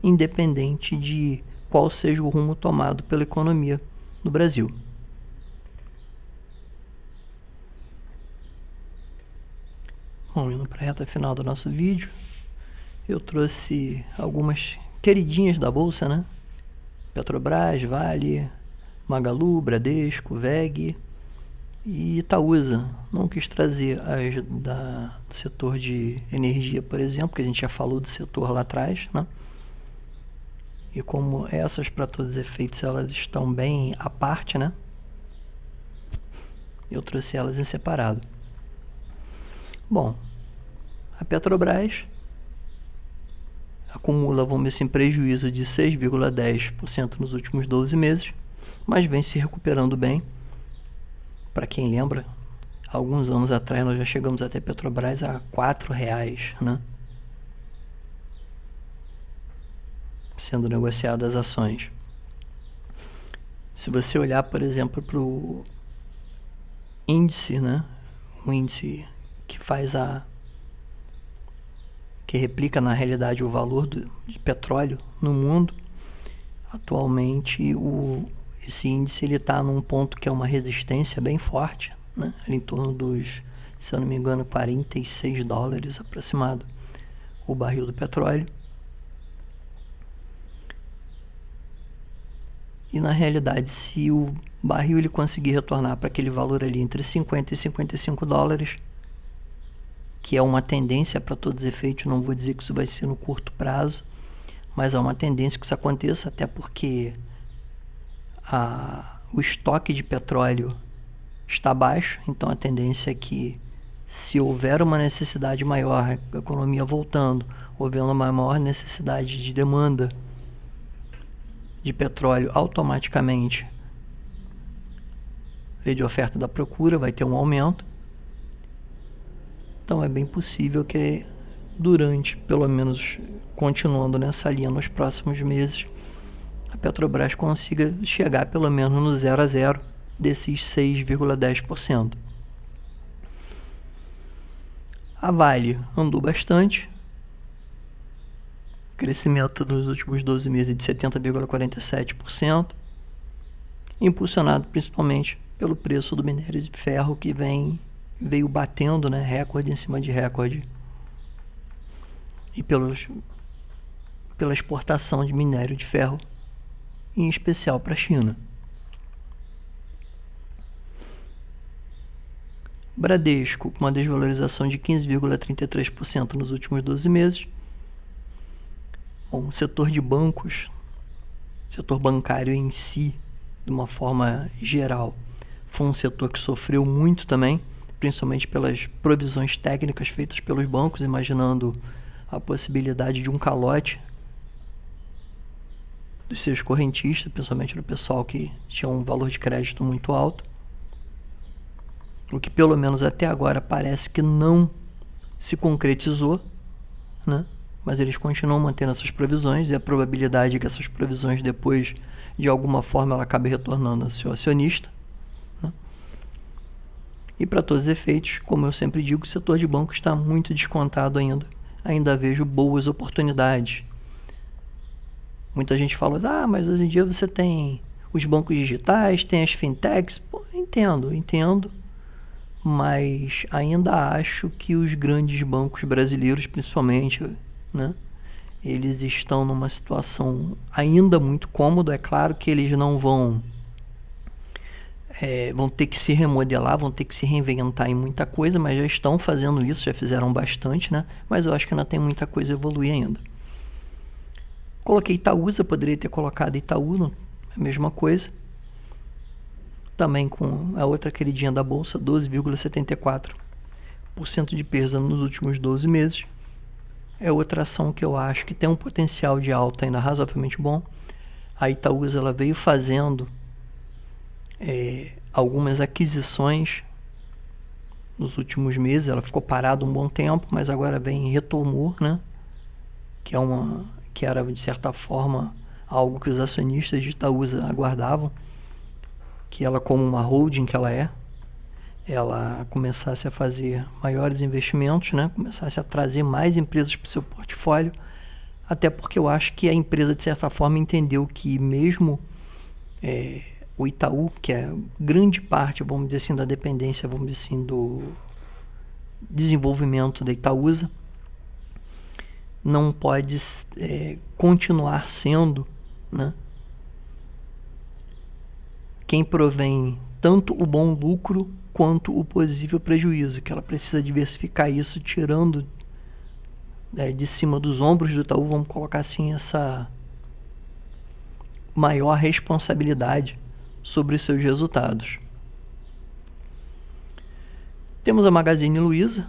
independente de qual seja o rumo tomado pela economia no Brasil. Bom, indo para a reta final do nosso vídeo, eu trouxe algumas queridinhas da Bolsa, né? Petrobras, Vale, Magalu, Bradesco, VEG e Itaúsa. Não quis trazer as do setor de energia, por exemplo, que a gente já falou do setor lá atrás, né? E como essas, para todos os efeitos, elas estão bem à parte, né? Eu trouxe elas em separado. Bom, a Petrobras acumula, vamos dizer assim, prejuízo de 6,10% nos últimos 12 meses, mas vem se recuperando bem. Para quem lembra, alguns anos atrás nós já chegamos até Petrobras a R$4, né? Sendo negociadas as ações. Se você olhar, por exemplo, para o índice, né? O índice que faz que replica na realidade o valor de petróleo no mundo, atualmente esse índice está num ponto que é uma resistência bem forte, né? Em torno dos, se eu não me engano, $46 aproximado o barril do petróleo. E na realidade, se o barril ele conseguir retornar para aquele valor ali entre 50 e 55 dólares, que é uma tendência para todos os efeitos, não vou dizer que isso vai ser no curto prazo, mas há uma tendência que isso aconteça, até porque o estoque de petróleo está baixo, então a tendência é que, se houver uma necessidade maior, a economia voltando, houver uma maior necessidade de demanda de petróleo, automaticamente lei de oferta e da procura vai ter um aumento. Então é bem possível que durante, pelo menos continuando nessa linha nos próximos meses, a Petrobras consiga chegar pelo menos no 0 a 0 desses 6,10%. A Vale andou bastante, crescimento nos últimos 12 meses de 70,47%, impulsionado principalmente pelo preço do minério de ferro, que veio batendo, né, recorde em cima de recorde, e pela exportação de minério de ferro, em especial para a China. Bradesco, com uma desvalorização de 15,33% nos últimos 12 meses. Bom, o setor de bancos, setor bancário em si, de uma forma geral, foi um setor que sofreu muito também, principalmente pelas provisões técnicas feitas pelos bancos, imaginando a possibilidade de um calote dos seus correntistas, principalmente do pessoal que tinha um valor de crédito muito alto. O que pelo menos até agora parece que não se concretizou, né? Mas eles continuam mantendo essas provisões, e a probabilidade é que essas provisões depois, de alguma forma, ela acabe retornando ao seu acionista, né? E para todos os efeitos, como eu sempre digo, o setor de banco está muito descontado ainda. Ainda vejo boas oportunidades. Muita gente fala, mas hoje em dia você tem os bancos digitais, tem as fintechs. Pô, entendo. Mas ainda acho que os grandes bancos brasileiros, principalmente, né, Eles estão numa situação ainda muito cômoda. É claro que eles não vão ter que se remodelar, vão ter que se reinventar em muita coisa, mas já estão fazendo isso, já fizeram bastante, né? Mas eu acho que ainda tem muita coisa a evoluir ainda. Coloquei Itaúsa, poderia ter colocado Itaú, a mesma coisa. Também com a outra queridinha da bolsa, 12,74% de perda nos últimos 12 meses. É outra ação que eu acho que tem um potencial de alta ainda razoavelmente bom. A Itaúsa, ela veio fazendo algumas aquisições nos últimos meses. Ela ficou parada um bom tempo, mas agora retomou, né? Que era, de certa forma, algo que os acionistas de Itaúsa aguardavam, que ela, como uma holding que ela começasse a fazer maiores investimentos, né? Começasse a trazer mais empresas para o seu portfólio, até porque eu acho que a empresa, de certa forma, entendeu que mesmo o Itaú, que é grande parte, vamos dizer assim, da dependência, vamos dizer assim, do desenvolvimento da Itaúsa, não pode continuar sendo, né, quem provém tanto o bom lucro quanto o possível prejuízo, que ela precisa diversificar isso, tirando de cima dos ombros do Itaú, vamos colocar assim, essa maior responsabilidade sobre os seus resultados. Temos a Magazine Luiza,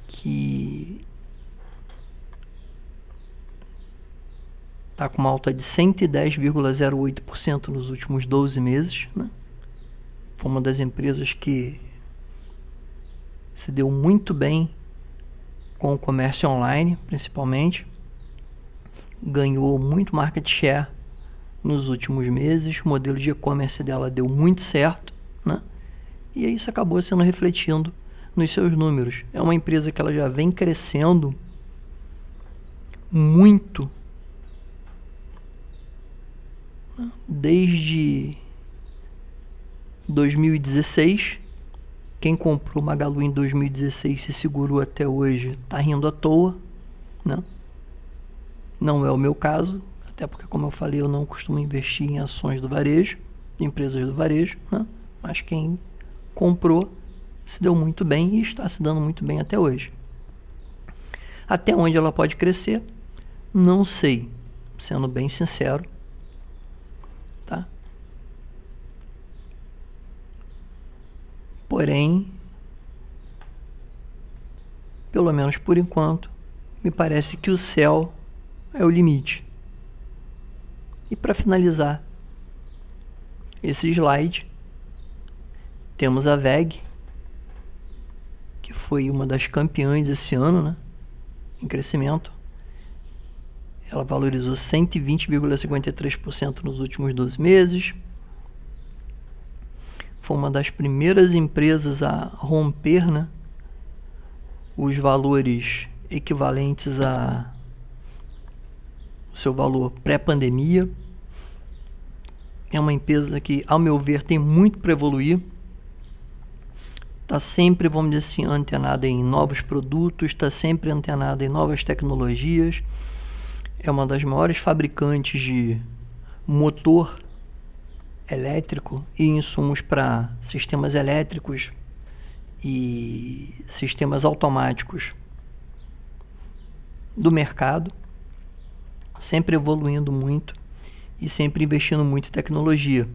que está com uma alta de 110,08% nos últimos 12 meses, né? Foi uma das empresas que se deu muito bem com o comércio online, principalmente. Ganhou muito market share nos últimos meses. O modelo de e-commerce dela deu muito certo, né? E isso acabou sendo refletindo nos seus números. É uma empresa que ela já vem crescendo muito desde 2016. Quem comprou Magalu em 2016 se segurou até hoje, tá rindo à toa, né? Não é o meu caso, até porque, como eu falei, eu não costumo investir em ações do varejo, empresas do varejo, né? Mas quem comprou se deu muito bem e está se dando muito bem até hoje. Até onde ela pode crescer, não sei, sendo bem sincero, tá? Porém, pelo menos por enquanto, me parece que o céu é o limite. E para finalizar esse slide, temos a VEG, que foi uma das campeãs esse ano, né, em crescimento. Ela valorizou 120,53% nos últimos 12 meses. Foi uma das primeiras empresas a romper, né, os valores equivalentes a o seu valor pré-pandemia. É uma empresa que, ao meu ver, tem muito para evoluir. Está sempre, vamos dizer assim, antenada em novos produtos, está sempre antenada em novas tecnologias. É uma das maiores fabricantes de motor elétrico e insumos para sistemas elétricos e sistemas automáticos do mercado, sempre evoluindo muito e sempre investindo muito em tecnologia.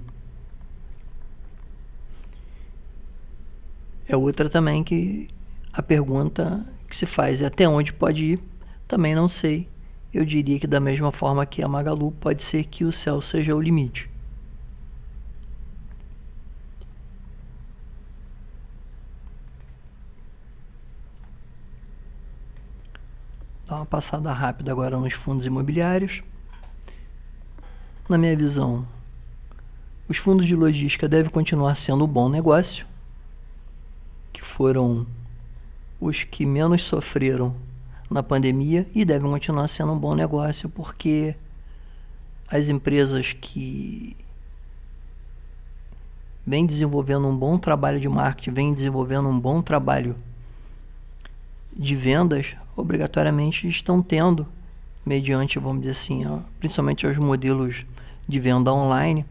É outra também que a pergunta que se faz é até onde pode ir, também não sei. Eu diria que da mesma forma que a Magalu, pode ser que o céu seja o limite. Dar uma passada rápida agora nos fundos imobiliários. Na minha visão, os fundos de logística devem continuar sendo um bom negócio, que foram os que menos sofreram na pandemia e devem continuar sendo um bom negócio, porque as empresas que vêm desenvolvendo um bom trabalho de marketing, vêm desenvolvendo um bom trabalho de vendas, obrigatoriamente estão tendo, mediante, vamos dizer assim, principalmente os modelos de venda online,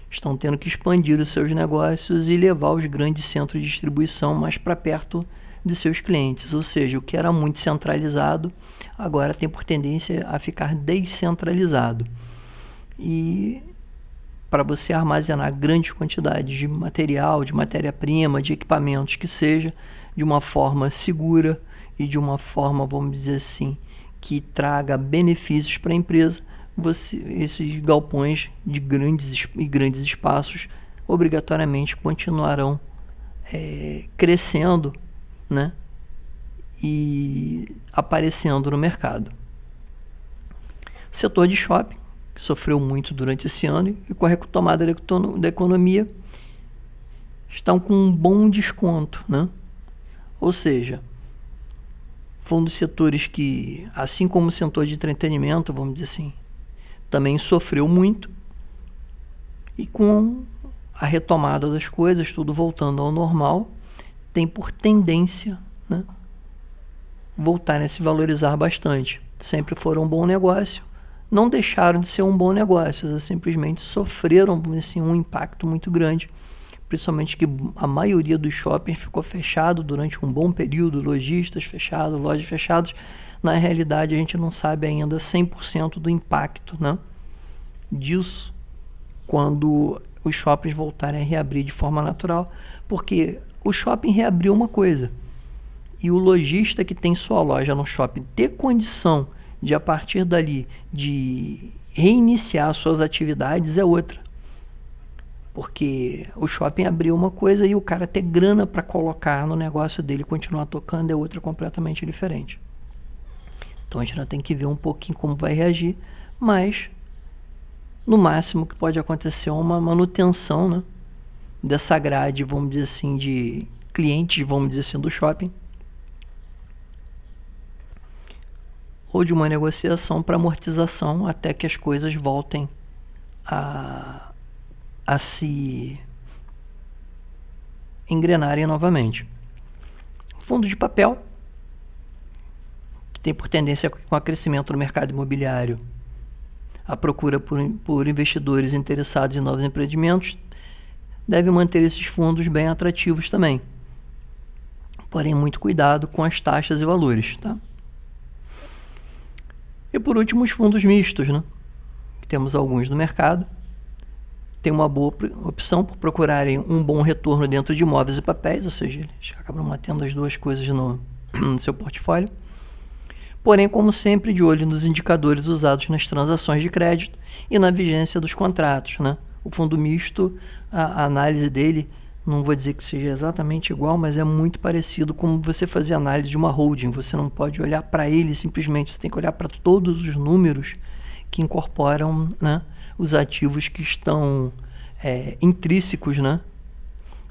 estão tendo que expandir os seus negócios e levar os grandes centros de distribuição mais para perto de seus clientes. Ou seja, o que era muito centralizado, agora tem por tendência a ficar descentralizado. E para você armazenar grandes quantidades de material, de matéria-prima, de equipamentos que seja, de uma forma segura e de uma forma, vamos dizer assim, que traga benefícios para a empresa, esses galpões de grandes espaços obrigatoriamente continuarão crescendo, né, e aparecendo no mercado. O setor de shopping, que sofreu muito durante esse ano e com a retomada da economia, estão com um bom desconto, né? Ou seja, foi um dos setores que, assim como o setor de entretenimento, vamos dizer assim, também sofreu muito, e com a retomada das coisas, tudo voltando ao normal, tem por tendência, né, voltarem a se valorizar bastante. Sempre foram um bom negócio, não deixaram de ser um bom negócio, eles simplesmente sofreram assim, um impacto muito grande, principalmente que a maioria dos shoppings ficou fechado durante um bom período, lojistas fechados, lojas fechadas. Na realidade, a gente não sabe ainda 100% do impacto, né, disso quando os shoppings voltarem a reabrir de forma natural, porque o shopping reabriu uma coisa, e o lojista que tem sua loja no shopping ter condição de, a partir dali, de reiniciar suas atividades é outra. Porque o shopping abriu uma coisa e o cara ter grana para colocar no negócio dele e continuar tocando é outra completamente diferente. Então a gente ainda tem que ver um pouquinho como vai reagir, mas no máximo que pode acontecer é uma manutenção, né, dessa grade, vamos dizer assim, de clientes, vamos dizer assim, do shopping, ou de uma negociação para amortização até que as coisas voltem a se engrenarem novamente. Fundo de papel, que tem por tendência com o crescimento no mercado imobiliário, a procura por investidores interessados em novos empreendimentos, deve manter esses fundos bem atrativos também. Porém, muito cuidado com as taxas e valores, tá? E por último, os fundos mistos, né? Temos alguns no mercado. Tem uma boa opção por procurarem um bom retorno dentro de imóveis e papéis, ou seja, eles acabam mantendo as duas coisas no seu portfólio. Porém, como sempre, de olho nos indicadores usados nas transações de crédito e na vigência dos contratos, né? O fundo misto, a análise dele, não vou dizer que seja exatamente igual, mas é muito parecido com você fazer análise de uma holding. Você não pode olhar para ele simplesmente, você tem que olhar para todos os números que incorporam, né, os ativos que estão intrínsecos, né,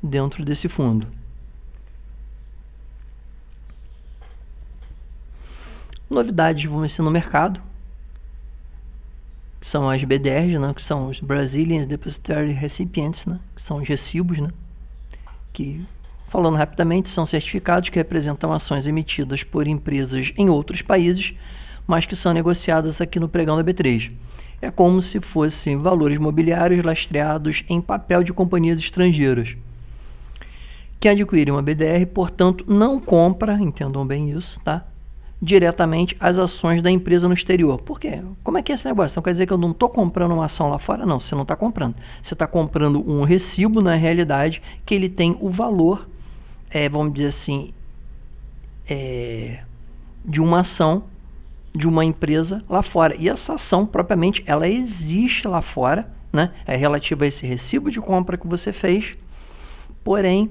dentro desse fundo. Novidades, vamos dizer, no mercado, que são as BDRs, né, que são os Brazilian Depositary Recipients, né, que são os recibos, né, que, falando rapidamente, são certificados que representam ações emitidas por empresas em outros países, mas que são negociadas aqui no pregão da B3. É como se fossem valores mobiliários lastreados em papel de companhias estrangeiras. Quem adquire uma BDR, portanto, não compra, entendam bem isso, tá, diretamente as ações da empresa no exterior. Por quê? Como é que é esse negócio? Então quer dizer que eu não estou comprando uma ação lá fora? Não, você não está comprando. Você está comprando um recibo, na realidade, que ele tem o valor, vamos dizer assim, de uma ação de uma empresa lá fora. E essa ação, propriamente, ela existe lá fora, né? É relativa a esse recibo de compra que você fez, porém,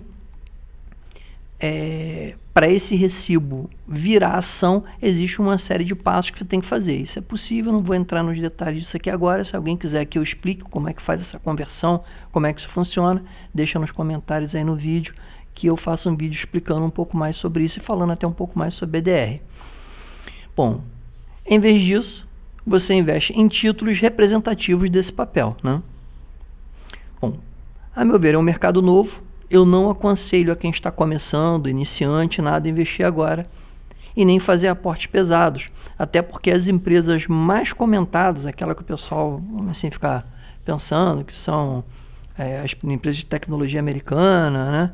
para esse recibo virar ação, existe uma série de passos que você tem que fazer. Isso é possível, não vou entrar nos detalhes disso aqui agora. Se alguém quiser que eu explique como é que faz essa conversão, como é que isso funciona, deixa nos comentários aí no vídeo, que eu faço um vídeo explicando um pouco mais sobre isso e falando até um pouco mais sobre BDR. Bom, em vez disso, você investe em títulos representativos desse papel, né? Bom, a meu ver, é um mercado novo. Eu não aconselho a quem está começando, iniciante, nada, investir agora. e nem fazer aportes pesados, até porque as empresas mais comentadas, aquela que o pessoal, vamos assim, ficar pensando, que são as empresas de tecnologia americana, né?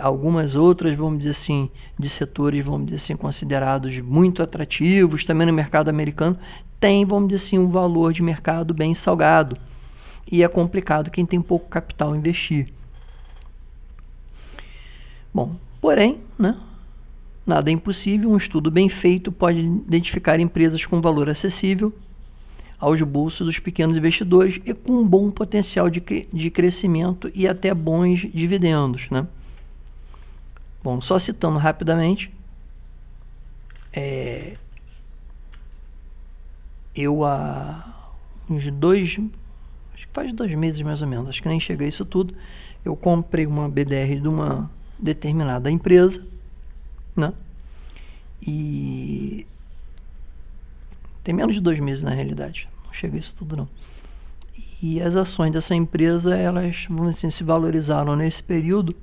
Algumas outras, vamos dizer assim, de setores, vamos dizer assim, considerados muito atrativos, também no mercado americano, tem, vamos dizer assim, um valor de mercado bem salgado. E é complicado quem tem pouco capital investir. Bom, porém, né, nada é impossível, um estudo bem feito pode identificar empresas com valor acessível aos bolsos dos pequenos investidores e com um bom potencial de crescimento e até bons dividendos, né? Bom, só citando rapidamente, eu há uns acho que faz 2 meses mais ou menos, acho que nem chega a isso tudo, eu comprei uma BDR de uma determinada empresa, né? E tem menos de 2 meses na realidade, não chega a isso tudo não. E as ações dessa empresa, elas, vamos assim, se valorizaram nesse período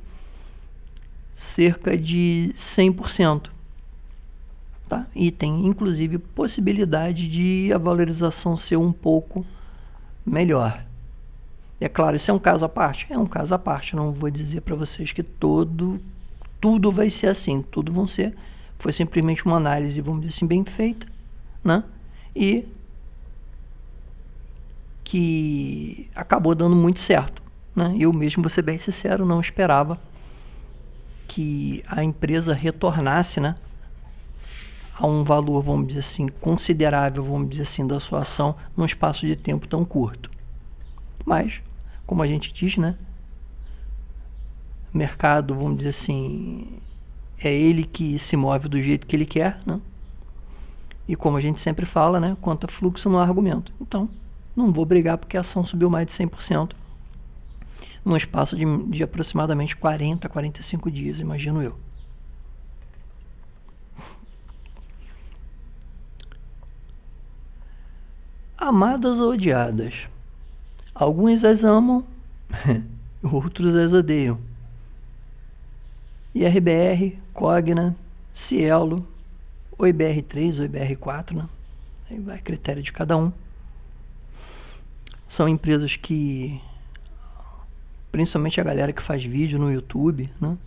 cerca de 100%. Tá? E tem, inclusive, possibilidade de a valorização ser um pouco melhor. É claro, isso é um caso à parte? É um caso à parte. Não vou dizer para vocês que tudo vai ser assim. Tudo vão ser... Foi simplesmente uma análise, vamos dizer assim, bem feita, né? E que acabou dando muito certo, né? Eu mesmo, vou ser bem sincero, não esperava que a empresa retornasse, né, a um valor, vamos dizer assim, considerável, vamos dizer assim, da sua ação num espaço de tempo tão curto. Mas, como a gente diz, né, mercado, vamos dizer assim, é ele que se move do jeito que ele quer, né? E como a gente sempre fala, né, quanto a fluxo não há argumento. Então, não vou brigar porque a ação subiu mais de 100%. Num espaço de aproximadamente 40, 45 dias, imagino eu. Amadas ou odiadas? Alguns as amam, outros as odeiam. IRBR, Cogna, Cielo, ou IBR3 ou IBR4, né? Aí vai a critério de cada um. São empresas que, principalmente a galera que faz vídeo no YouTube, né?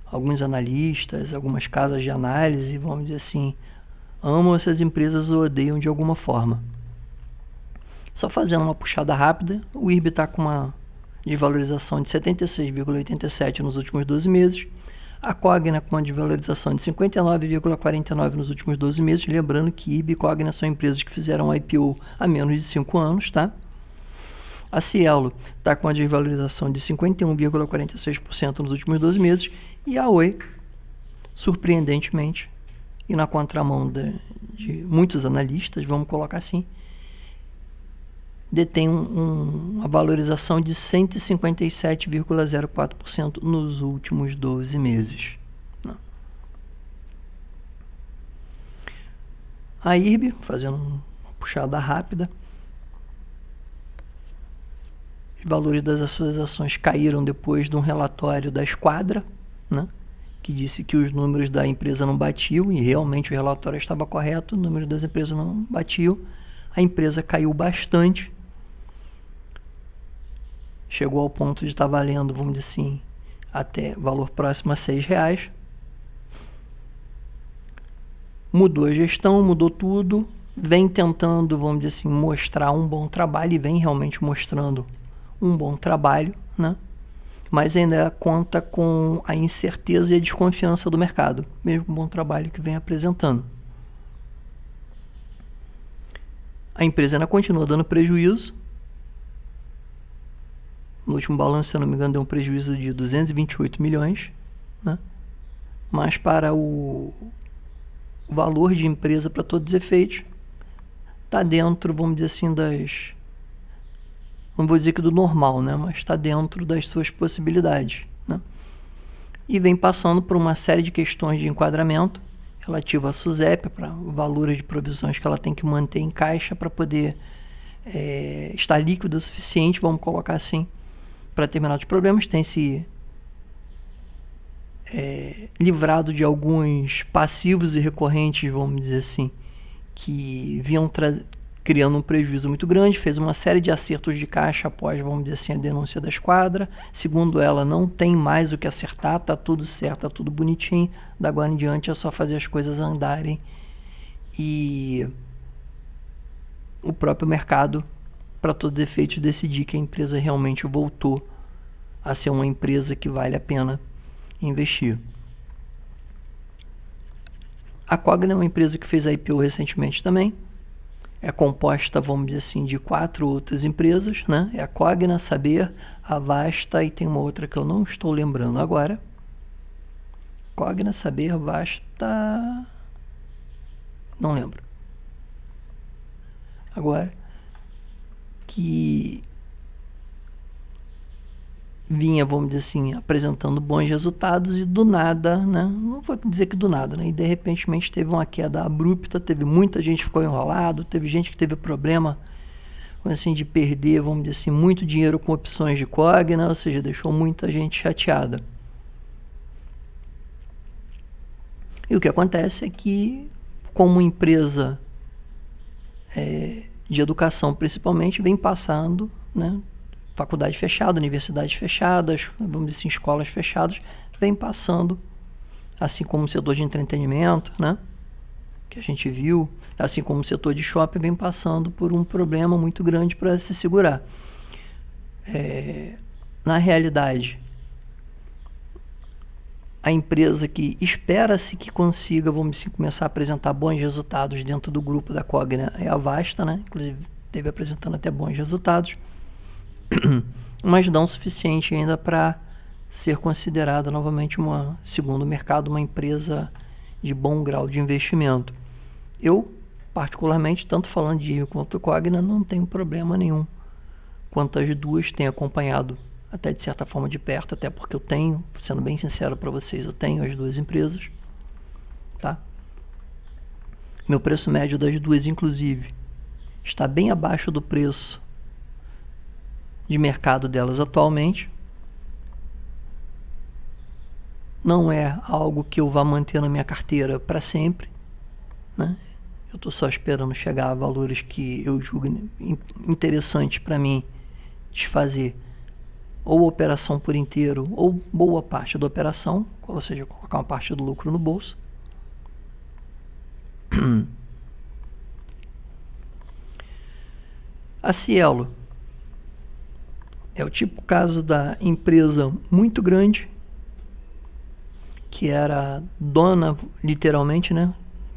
Alguns analistas, algumas casas de análise, vamos dizer assim, amam essas empresas ou odeiam de alguma forma. Só fazendo uma puxada rápida, o IRB está com uma desvalorização de 76,87 nos últimos 12 meses, a Cogna com uma desvalorização de 59,49 nos últimos 12 meses, lembrando que IRB e Cogna são empresas que fizeram IPO há menos de 5 anos, tá? A Cielo está com uma desvalorização de 51,46% nos últimos 12 meses. E a Oi, surpreendentemente, e na contramão de muitos analistas, vamos colocar assim, detém uma valorização de 157,04% nos últimos 12 meses. A IRB, fazendo uma puxada rápida, os valores das suas ações caíram depois de um relatório da Esquadra, né, que disse que os números da empresa não batiam, e realmente o relatório estava correto, o número das empresas não batiam. A empresa caiu bastante, chegou ao ponto de estar valendo, vamos dizer assim, até valor próximo a R$6. Mudou a gestão, mudou tudo, vem tentando, vamos dizer assim, mostrar um bom trabalho, e vem realmente mostrando um bom trabalho, né? Mas ainda conta com a incerteza e a desconfiança do mercado, mesmo com o bom trabalho que vem apresentando. A empresa ainda continua dando prejuízo. No último balanço, se eu não me engano, deu um prejuízo de 228 milhões, né? Mas para o valor de empresa, para todos os efeitos, está dentro, vamos dizer assim, não vou dizer que do normal, né? Mas está dentro das suas possibilidades, né? E vem passando por uma série de questões de enquadramento relativo à SUSEP, para valores de provisões que ela tem que manter em caixa para poder estar líquida o suficiente, vamos colocar assim, para terminar os problemas. Tem-se livrado de alguns passivos e recorrentes, vamos dizer assim, que vinham criando um prejuízo muito grande, fez uma série de acertos de caixa após, vamos dizer assim, a denúncia da esquadra. Segundo ela, não tem mais o que acertar, tá tudo certo, tá tudo bonitinho, da agora em diante é só fazer as coisas andarem. E o próprio mercado, para todos os efeitos, decidir que a empresa realmente voltou a ser uma empresa que vale a pena investir. A Cogna é uma empresa que fez a IPO recentemente também. É composta, vamos dizer assim, de 4 outras empresas, né? É a Cogna, Saber, a Vasta e tem uma outra que eu não estou lembrando agora. Cogna, Saber, Vasta... não lembro. Agora, que vinha, vamos dizer assim, apresentando bons resultados e do nada, né? Não vou dizer que do nada, né? E de repente teve uma queda abrupta, teve muita gente que ficou enrolado, teve gente que teve problema, assim, de perder, vamos dizer assim, muito dinheiro com opções de Cogna, ou seja, deixou muita gente chateada. E o que acontece é que, como empresa de educação principalmente, vem passando, né? Faculdade fechada, universidades fechadas, vamos dizer assim, escolas fechadas, vem passando, assim como o setor de entretenimento, né, que a gente viu, assim como o setor de shopping, vem passando por um problema muito grande para se segurar. Na realidade, a empresa que espera-se que consiga, vamos dizer, começar a apresentar bons resultados dentro do grupo da Cogna é a Vasta, né, inclusive esteve apresentando até bons resultados, mas não o suficiente ainda para ser considerada novamente segundo o mercado, uma empresa de bom grau de investimento. Eu, particularmente, tanto falando de IRB quanto Cogna, não tenho problema nenhum quanto as duas, tenho acompanhado até de certa forma de perto, até porque eu tenho, sendo bem sincero para vocês, eu tenho as duas empresas, tá? Meu preço médio das duas, inclusive, está bem abaixo do preço de mercado delas atualmente. Não é algo que eu vá manter na minha carteira para sempre, né? Eu estou só esperando chegar a valores que eu julgo interessante para mim desfazer ou a operação por inteiro ou boa parte da operação, ou seja, colocar uma parte do lucro no bolso. A Cielo é o tipo caso da empresa muito grande, que era dona, literalmente, né?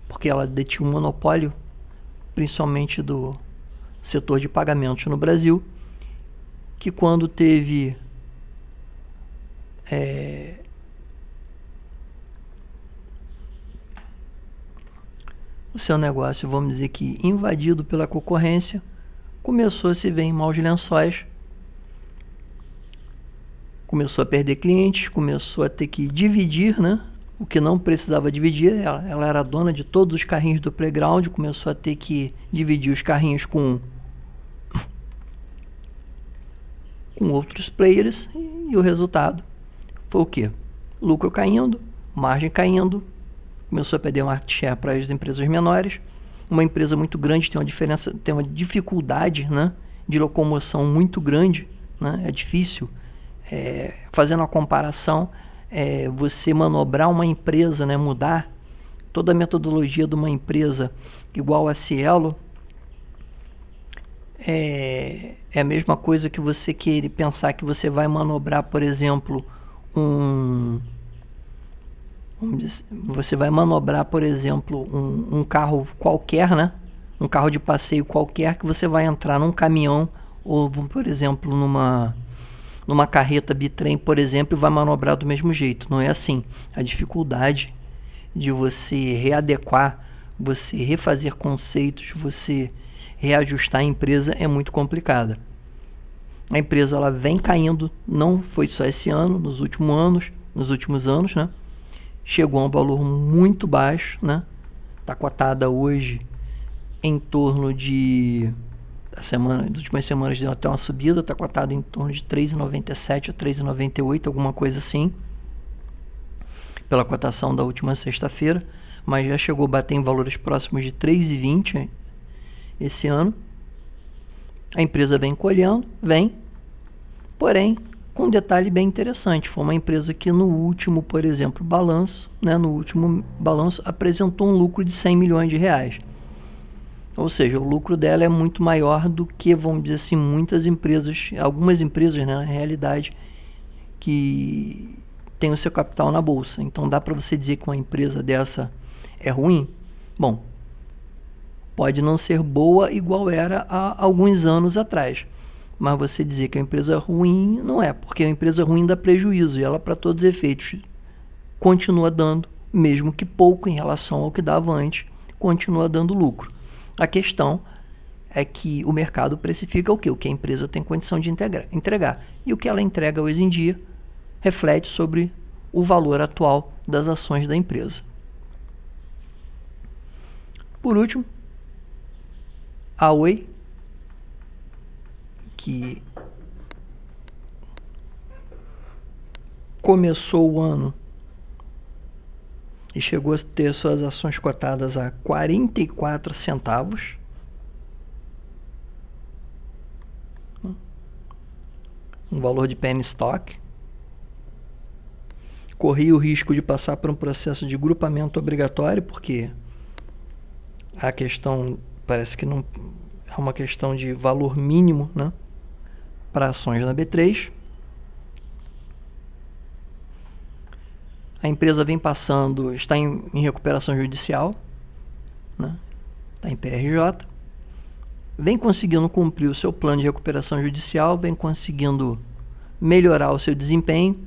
Porque ela detinha um monopólio, principalmente do setor de pagamentos no Brasil, que quando teve o seu negócio, vamos dizer que invadido pela concorrência, começou a se ver em maus lençóis, começou a perder clientes, começou a ter que dividir, né? O que não precisava dividir. Ela era dona de todos os carrinhos do playground, começou a ter que dividir os carrinhos com outros players, e o resultado foi o quê? Lucro caindo, margem caindo, começou a perder market share para as empresas menores. Uma empresa muito grande tem uma dificuldade, né, de locomoção muito grande, né? É difícil. Fazendo a comparação, você manobrar uma empresa, né, mudar toda a metodologia de uma empresa igual a Cielo, é a mesma coisa que você querer pensar que você vai manobrar, por exemplo, você vai manobrar, por exemplo, um carro qualquer, né? Um carro de passeio qualquer, que você vai entrar num caminhão ou, por exemplo, numa carreta bitrem, por exemplo, e vai manobrar do mesmo jeito. Não é assim. A dificuldade de você readequar, você refazer conceitos, você reajustar a empresa é muito complicada. A empresa ela vem caindo, não foi só esse ano, nos últimos anos, né? Chegou a um valor muito baixo, né? Está cotada hoje em torno de... nas últimas semanas deu até uma subida, está cotada em torno de 3,97 ou 3,98, alguma coisa assim. pela cotação da última sexta-feira, mas já chegou a bater em valores próximos de 3,20 esse ano. A empresa vem colhendo, porém, com um detalhe bem interessante, foi uma empresa que no último, por exemplo, balanço, no último balanço apresentou um lucro de 100 milhões de reais. Ou seja, o lucro dela é muito maior do que, vamos dizer assim, algumas empresas, na realidade, que tem o seu capital na bolsa. Então dá para você dizer que uma empresa dessa é ruim? Bom, pode não ser boa igual era há alguns anos atrás, mas você dizer que a empresa ruim não é, porque a empresa ruim dá prejuízo e ela, para todos os efeitos, continua dando, mesmo que pouco em relação ao que dava antes, continua dando lucro. A questão é que o mercado precifica o quê? O que a empresa tem condição de entregar. E o que ela entrega hoje em dia reflete sobre o valor atual das ações da empresa. Por último, a Oi, que começou o ano e chegou a ter suas ações cotadas a 44 centavos. Um valor de penny stock. Corria o risco de passar por um processo de grupamento obrigatório, porque a questão parece que não é uma questão de valor mínimo, para ações na B3. A empresa vem passando, está em recuperação judicial, está em PRJ, vem conseguindo cumprir o seu plano de recuperação judicial, vem conseguindo melhorar o seu desempenho,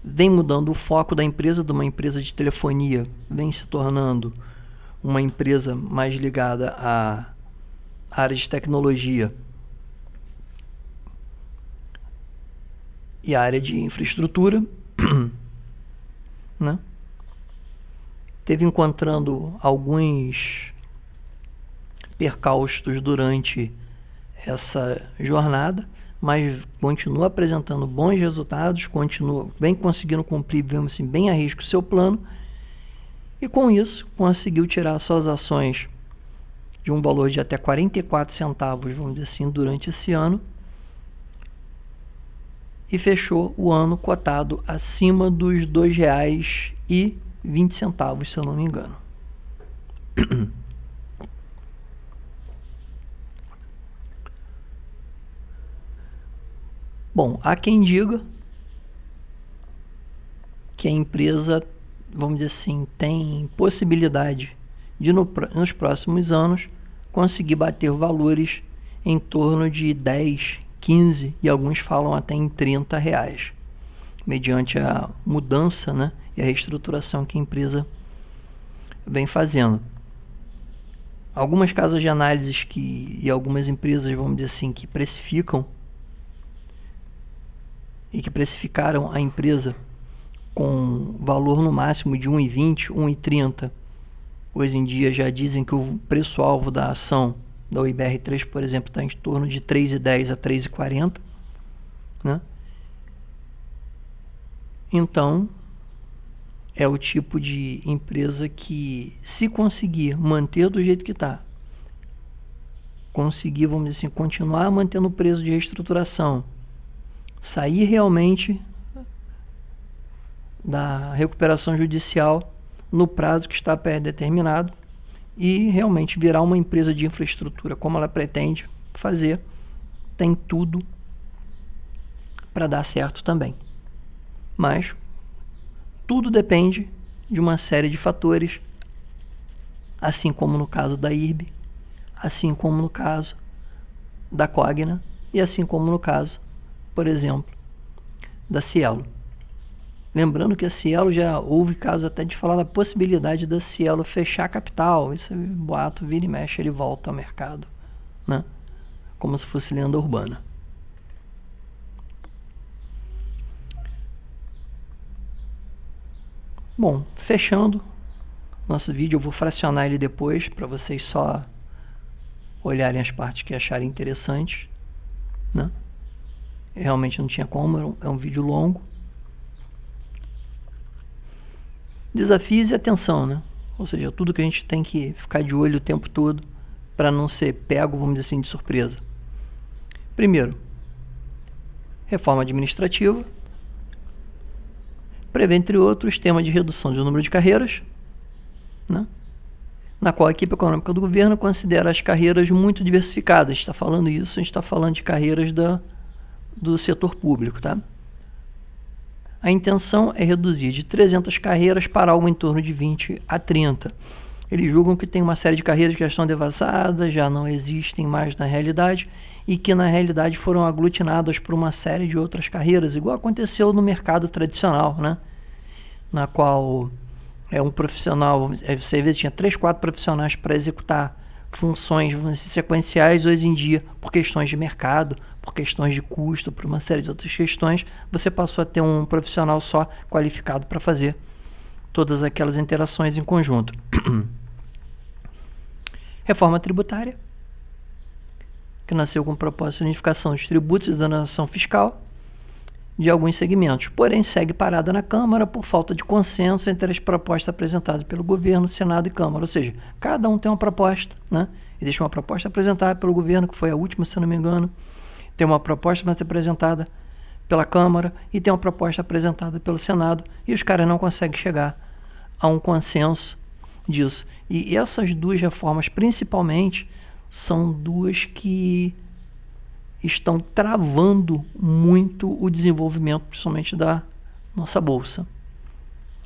vem mudando o foco da empresa, de uma empresa de telefonia, vem se tornando uma empresa mais ligada à área de tecnologia e à área de infraestrutura, Teve encontrando alguns percalços durante essa jornada, mas continua apresentando bons resultados, vem conseguindo cumprir, vemos assim, bem a risco o seu plano, e com isso conseguiu tirar suas ações de um valor de até 44 centavos, vamos dizer assim, durante esse ano, e fechou o ano cotado acima dos R$ 2,20, se eu não me engano. Bom, há quem diga que a empresa, vamos dizer assim, tem possibilidade de nos próximos anos conseguir bater valores em torno de 10, 15 e alguns falam até em R$30, mediante a mudança, e a reestruturação que a empresa vem fazendo. Algumas casas de análise e algumas empresas, vamos dizer assim, que precificam e que precificaram a empresa com valor no máximo de 1,20, 1,30. Hoje em dia já dizem que o preço-alvo da ação da UIBR3, por exemplo, está em torno de 3,10 a 3,40. Então, é o tipo de empresa que, se conseguir manter do jeito que está, conseguir, vamos dizer assim, continuar mantendo o preço de reestruturação, sair realmente da recuperação judicial no prazo que está pré-determinado e realmente virar uma empresa de infraestrutura como ela pretende fazer, tem tudo para dar certo também. Mas tudo depende de uma série de fatores, assim como no caso da IRB, assim como no caso da Cogna e assim como no caso, por exemplo, da Cielo. Lembrando que a Cielo já houve casos até de falar da possibilidade da Cielo fechar a capital. Isso é boato, vira e mexe, ele volta ao mercado, como se fosse lenda urbana. Bom, fechando nosso vídeo, eu vou fracionar ele depois para vocês só olharem as partes que acharem interessantes, Realmente não tinha como, é um vídeo longo. Desafios e atenção, né? Ou seja, tudo que a gente tem que ficar de olho o tempo todo para não ser pego, vamos dizer assim, de surpresa. Primeiro, reforma administrativa, prevê, entre outros, tema de redução do número de carreiras, né? Na qual a equipe econômica do governo considera as carreiras muito diversificadas. A gente está falando isso, a gente está falando de carreiras do setor público, tá? A intenção é reduzir de 300 carreiras para algo em torno de 20 a 30. Eles julgam que tem uma série de carreiras que já estão devassadas, já não existem mais na realidade, e que na realidade foram aglutinadas por uma série de outras carreiras, igual aconteceu no mercado tradicional, né? Na qual um profissional, você às vezes tinha 3, 4 profissionais para executar funções sequenciais. Hoje em dia, por questões de mercado, por questões de custo, por uma série de outras questões, você passou a ter um profissional só qualificado para fazer todas aquelas interações em conjunto. Reforma tributária, que nasceu com o propósito de unificação dos tributos e da exoneração fiscal de alguns segmentos, porém segue parada na Câmara por falta de consenso entre as propostas apresentadas pelo governo, Senado e Câmara. Ou seja, cada um tem uma proposta, né? Existe uma proposta apresentada pelo governo, que foi a última, se eu não me engano, tem uma proposta mais apresentada pela Câmara e tem uma proposta apresentada pelo Senado, e os caras não conseguem chegar a um consenso disso. E essas duas reformas, principalmente, são duas que estão travando muito o desenvolvimento, principalmente da nossa Bolsa.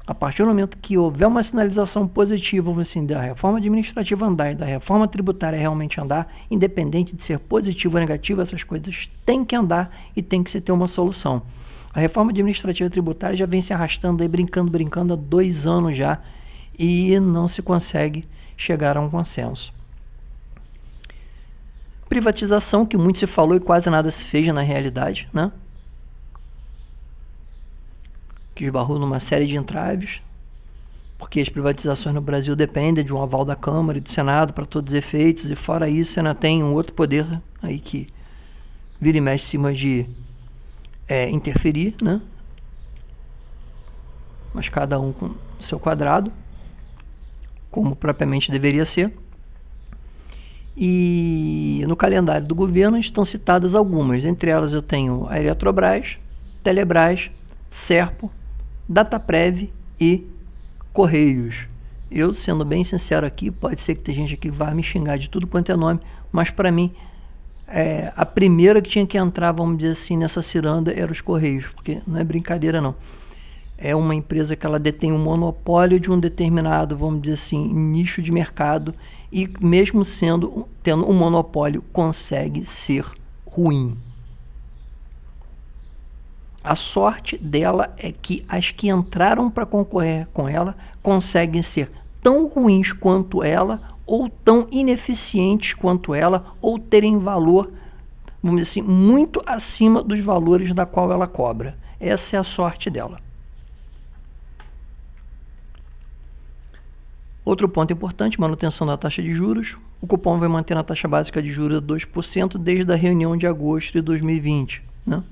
A partir do momento que houver uma sinalização positiva, vamos assim, da reforma administrativa andar e da reforma tributária realmente andar, independente de ser positivo ou negativo, essas coisas têm que andar e tem que se ter uma solução. A reforma administrativa e tributária já vem se arrastando aí, brincando há 2 anos já, e não se consegue chegar a um consenso. Privatização, que muito se falou e quase nada se fez na realidade, né? Que esbarrou numa série de entraves, porque as privatizações no Brasil dependem de um aval da Câmara e do Senado para todos os efeitos, e fora isso ainda tem um outro poder aí que vira e mexe em cima de interferir, né? Mas cada um com o seu quadrado, como propriamente deveria ser. E no calendário do governo estão citadas algumas. Entre elas eu tenho a Eletrobras, Telebrás, Serpo, Dataprev e Correios. Eu, sendo bem sincero aqui, pode ser que tem gente aqui que vá me xingar de tudo quanto é nome, mas para mim, a primeira que tinha que entrar, vamos dizer assim, nessa ciranda era os Correios, porque não é brincadeira não. É uma empresa que ela detém um monopólio de um determinado, vamos dizer assim, nicho de mercado, e mesmo tendo um monopólio, consegue ser ruim. A sorte dela é que as que entraram para concorrer com ela conseguem ser tão ruins quanto ela, ou tão ineficientes quanto ela, ou terem valor, vamos dizer assim, muito acima dos valores da qual ela cobra. Essa é a sorte dela. Outro ponto importante, manutenção da taxa de juros. O cupom vai manter a taxa básica de juros a 2% desde a reunião de agosto de 2020. Né?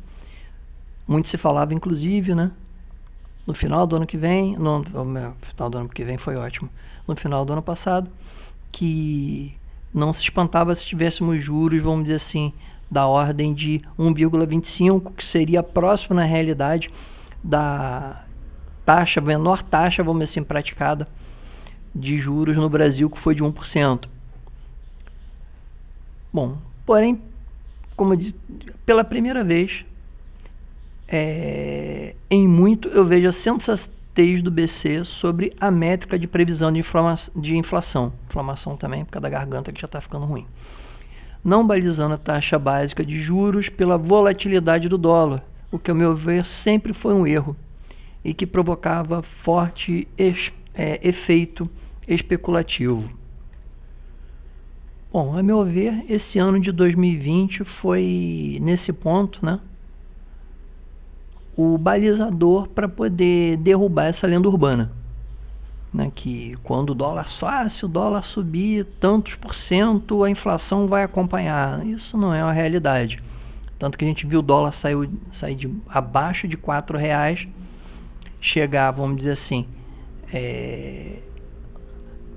Muito se falava, inclusive, né? No final do ano que vem, no final do ano que vem foi ótimo, no final do ano passado, que não se espantava se tivéssemos juros, vamos dizer assim, da ordem de 1,25, que seria próximo, na realidade, da taxa, menor taxa, vamos dizer assim, praticada de juros no Brasil, que foi de 1%. Bom, porém, como eu disse, pela primeira vez, em muito, eu vejo a sensatez do BC sobre a métrica de previsão de inflação. Inflamação também, por causa da garganta que já está ficando ruim. Não balizando a taxa básica de juros pela volatilidade do dólar, o que, ao meu ver, sempre foi um erro e que provocava forte efeito especulativo. Bom, a meu ver, esse ano de 2020 foi, nesse ponto, né, o balizador para poder derrubar essa lenda urbana, né, que quando o dólar se o dólar subir tantos %, a inflação vai acompanhar. Isso não é uma realidade. Tanto que a gente viu o dólar sair de abaixo de R$4, chegar, vamos dizer assim,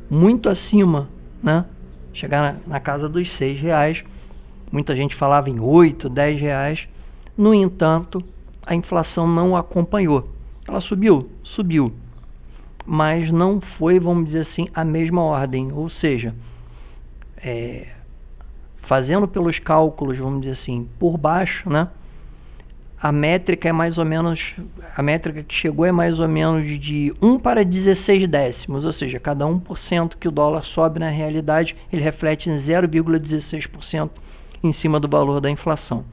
muito acima, né? Chegar na casa dos R$6. Muita gente falava em 8, R$10. No entanto, a inflação não acompanhou. Ela subiu, mas não foi, vamos dizer assim, a mesma ordem. Ou seja, fazendo pelos cálculos, vamos dizer assim, por baixo, né? A métrica que chegou é mais ou menos de 1 para 16 décimos, ou seja, cada 1% que o dólar sobe na realidade, ele reflete em 0,16% em cima do valor da inflação.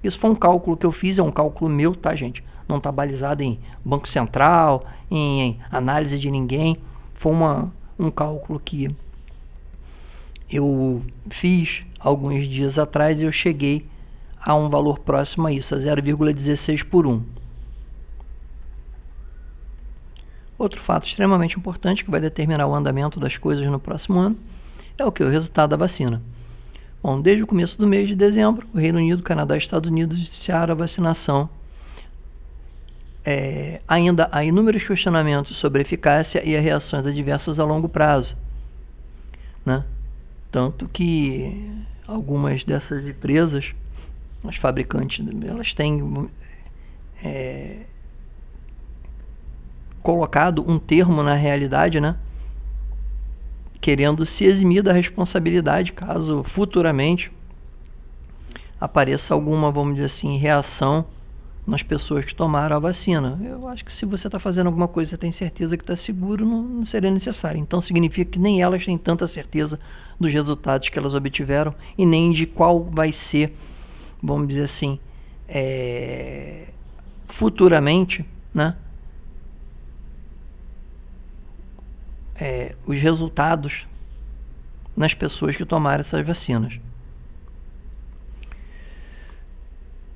Isso foi um cálculo que eu fiz, é um cálculo meu, tá, gente? Não está balizado em Banco Central, em análise de ninguém. Foi um cálculo que eu fiz alguns dias atrás e eu cheguei a um valor próximo a isso, a 0,16 por 1. Outro fato extremamente importante que vai determinar o andamento das coisas no próximo ano é o resultado da vacina. Bom, desde o começo do mês de dezembro, o Reino Unido, Canadá e Estados Unidos iniciaram a vacinação. Ainda há inúmeros questionamentos sobre a eficácia e as reações adversas a longo prazo, né? Tanto que algumas dessas empresas, as fabricantes, elas têm colocado um termo na realidade, né? Querendo se eximir da responsabilidade caso futuramente apareça alguma, vamos dizer assim, reação nas pessoas que tomaram a vacina. Eu acho que se você está fazendo alguma coisa e você tem certeza que está seguro, não seria necessário. Então significa que nem elas têm tanta certeza dos resultados que elas obtiveram e nem de qual vai ser, vamos dizer assim, futuramente, né? Os resultados nas pessoas que tomaram essas vacinas.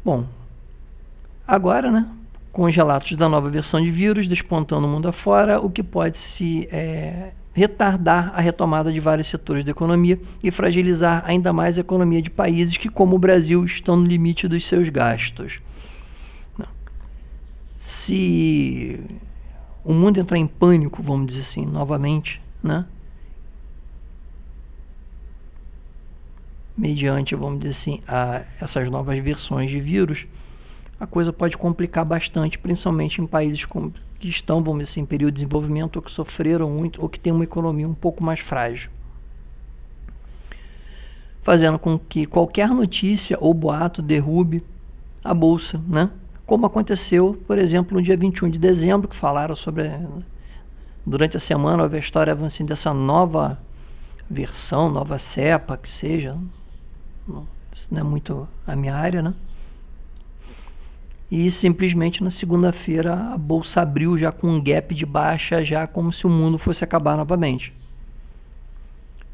Bom, agora, né, com os relatos da nova versão de vírus despontando o mundo afora, o que pode se retardar a retomada de vários setores da economia e fragilizar ainda mais a economia de países que, como o Brasil, estão no limite dos seus gastos. Se o mundo entrar em pânico, vamos dizer assim, novamente, né? Mediante, vamos dizer assim, essas novas versões de vírus, a coisa pode complicar bastante, principalmente em países que estão, vamos dizer assim, em período de desenvolvimento, ou que sofreram muito, ou que têm uma economia um pouco mais frágil. Fazendo com que qualquer notícia ou boato derrube a bolsa, né? Como aconteceu, por exemplo, no dia 21 de dezembro, que falaram sobre, durante a semana, houve a história assim, dessa nova versão, nova cepa, que seja. Isso não é muito a minha área, né? E simplesmente na segunda-feira a bolsa abriu já com um gap de baixa, já como se o mundo fosse acabar novamente.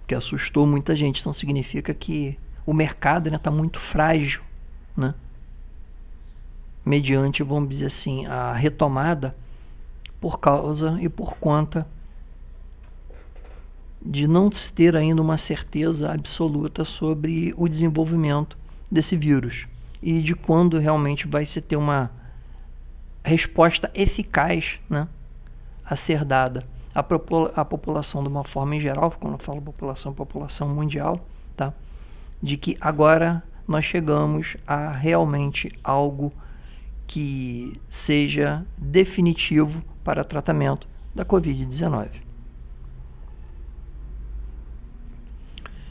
Que assustou muita gente. Então significa que o mercado está muito frágil, né? Mediante, vamos dizer assim, a retomada por causa e por conta de não se ter ainda uma certeza absoluta sobre o desenvolvimento desse vírus e de quando realmente vai se ter uma resposta eficaz, né, a ser dada à população de uma forma em geral. Quando eu falo população mundial, tá? De que agora nós chegamos a realmente algo que seja definitivo para tratamento da Covid-19.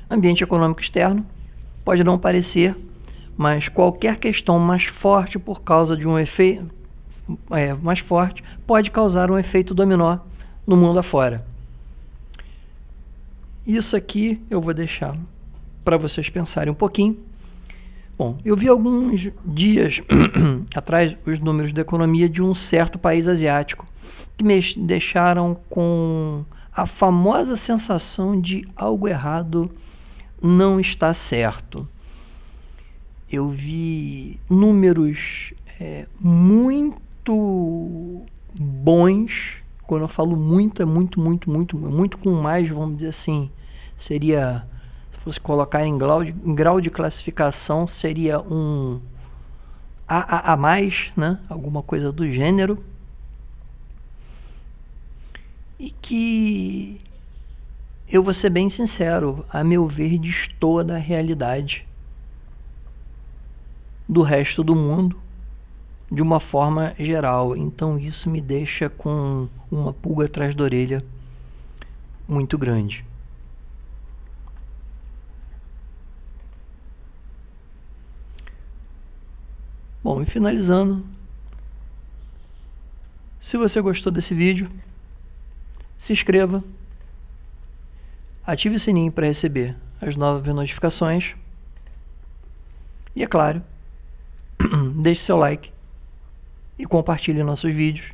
Ambiente econômico externo pode não parecer, mas qualquer questão mais forte por causa de um efeito mais forte pode causar um efeito dominó no mundo afora. Isso aqui eu vou deixar para vocês pensarem um pouquinho. Bom, eu vi alguns dias atrás os números da economia de um certo país asiático que me deixaram com a famosa sensação de algo errado não está certo. Eu vi números muito bons. Quando eu falo muito, é muito com mais, vamos dizer assim, seria... Se fosse colocar em grau de classificação, seria um AA+, né? Alguma coisa do gênero. e que, eu vou ser bem sincero, a meu ver, destoa da realidade do resto do mundo de uma forma geral. Então isso me deixa com uma pulga atrás da orelha muito grande. Bom, e finalizando, se você gostou desse vídeo, se inscreva, ative o sininho para receber as novas notificações e, é claro, deixe seu like e compartilhe nossos vídeos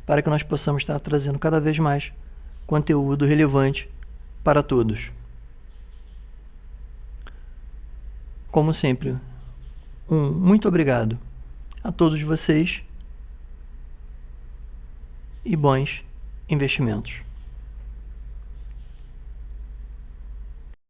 para que nós possamos estar trazendo cada vez mais conteúdo relevante para todos. Como sempre, muito obrigado a todos vocês e bons investimentos.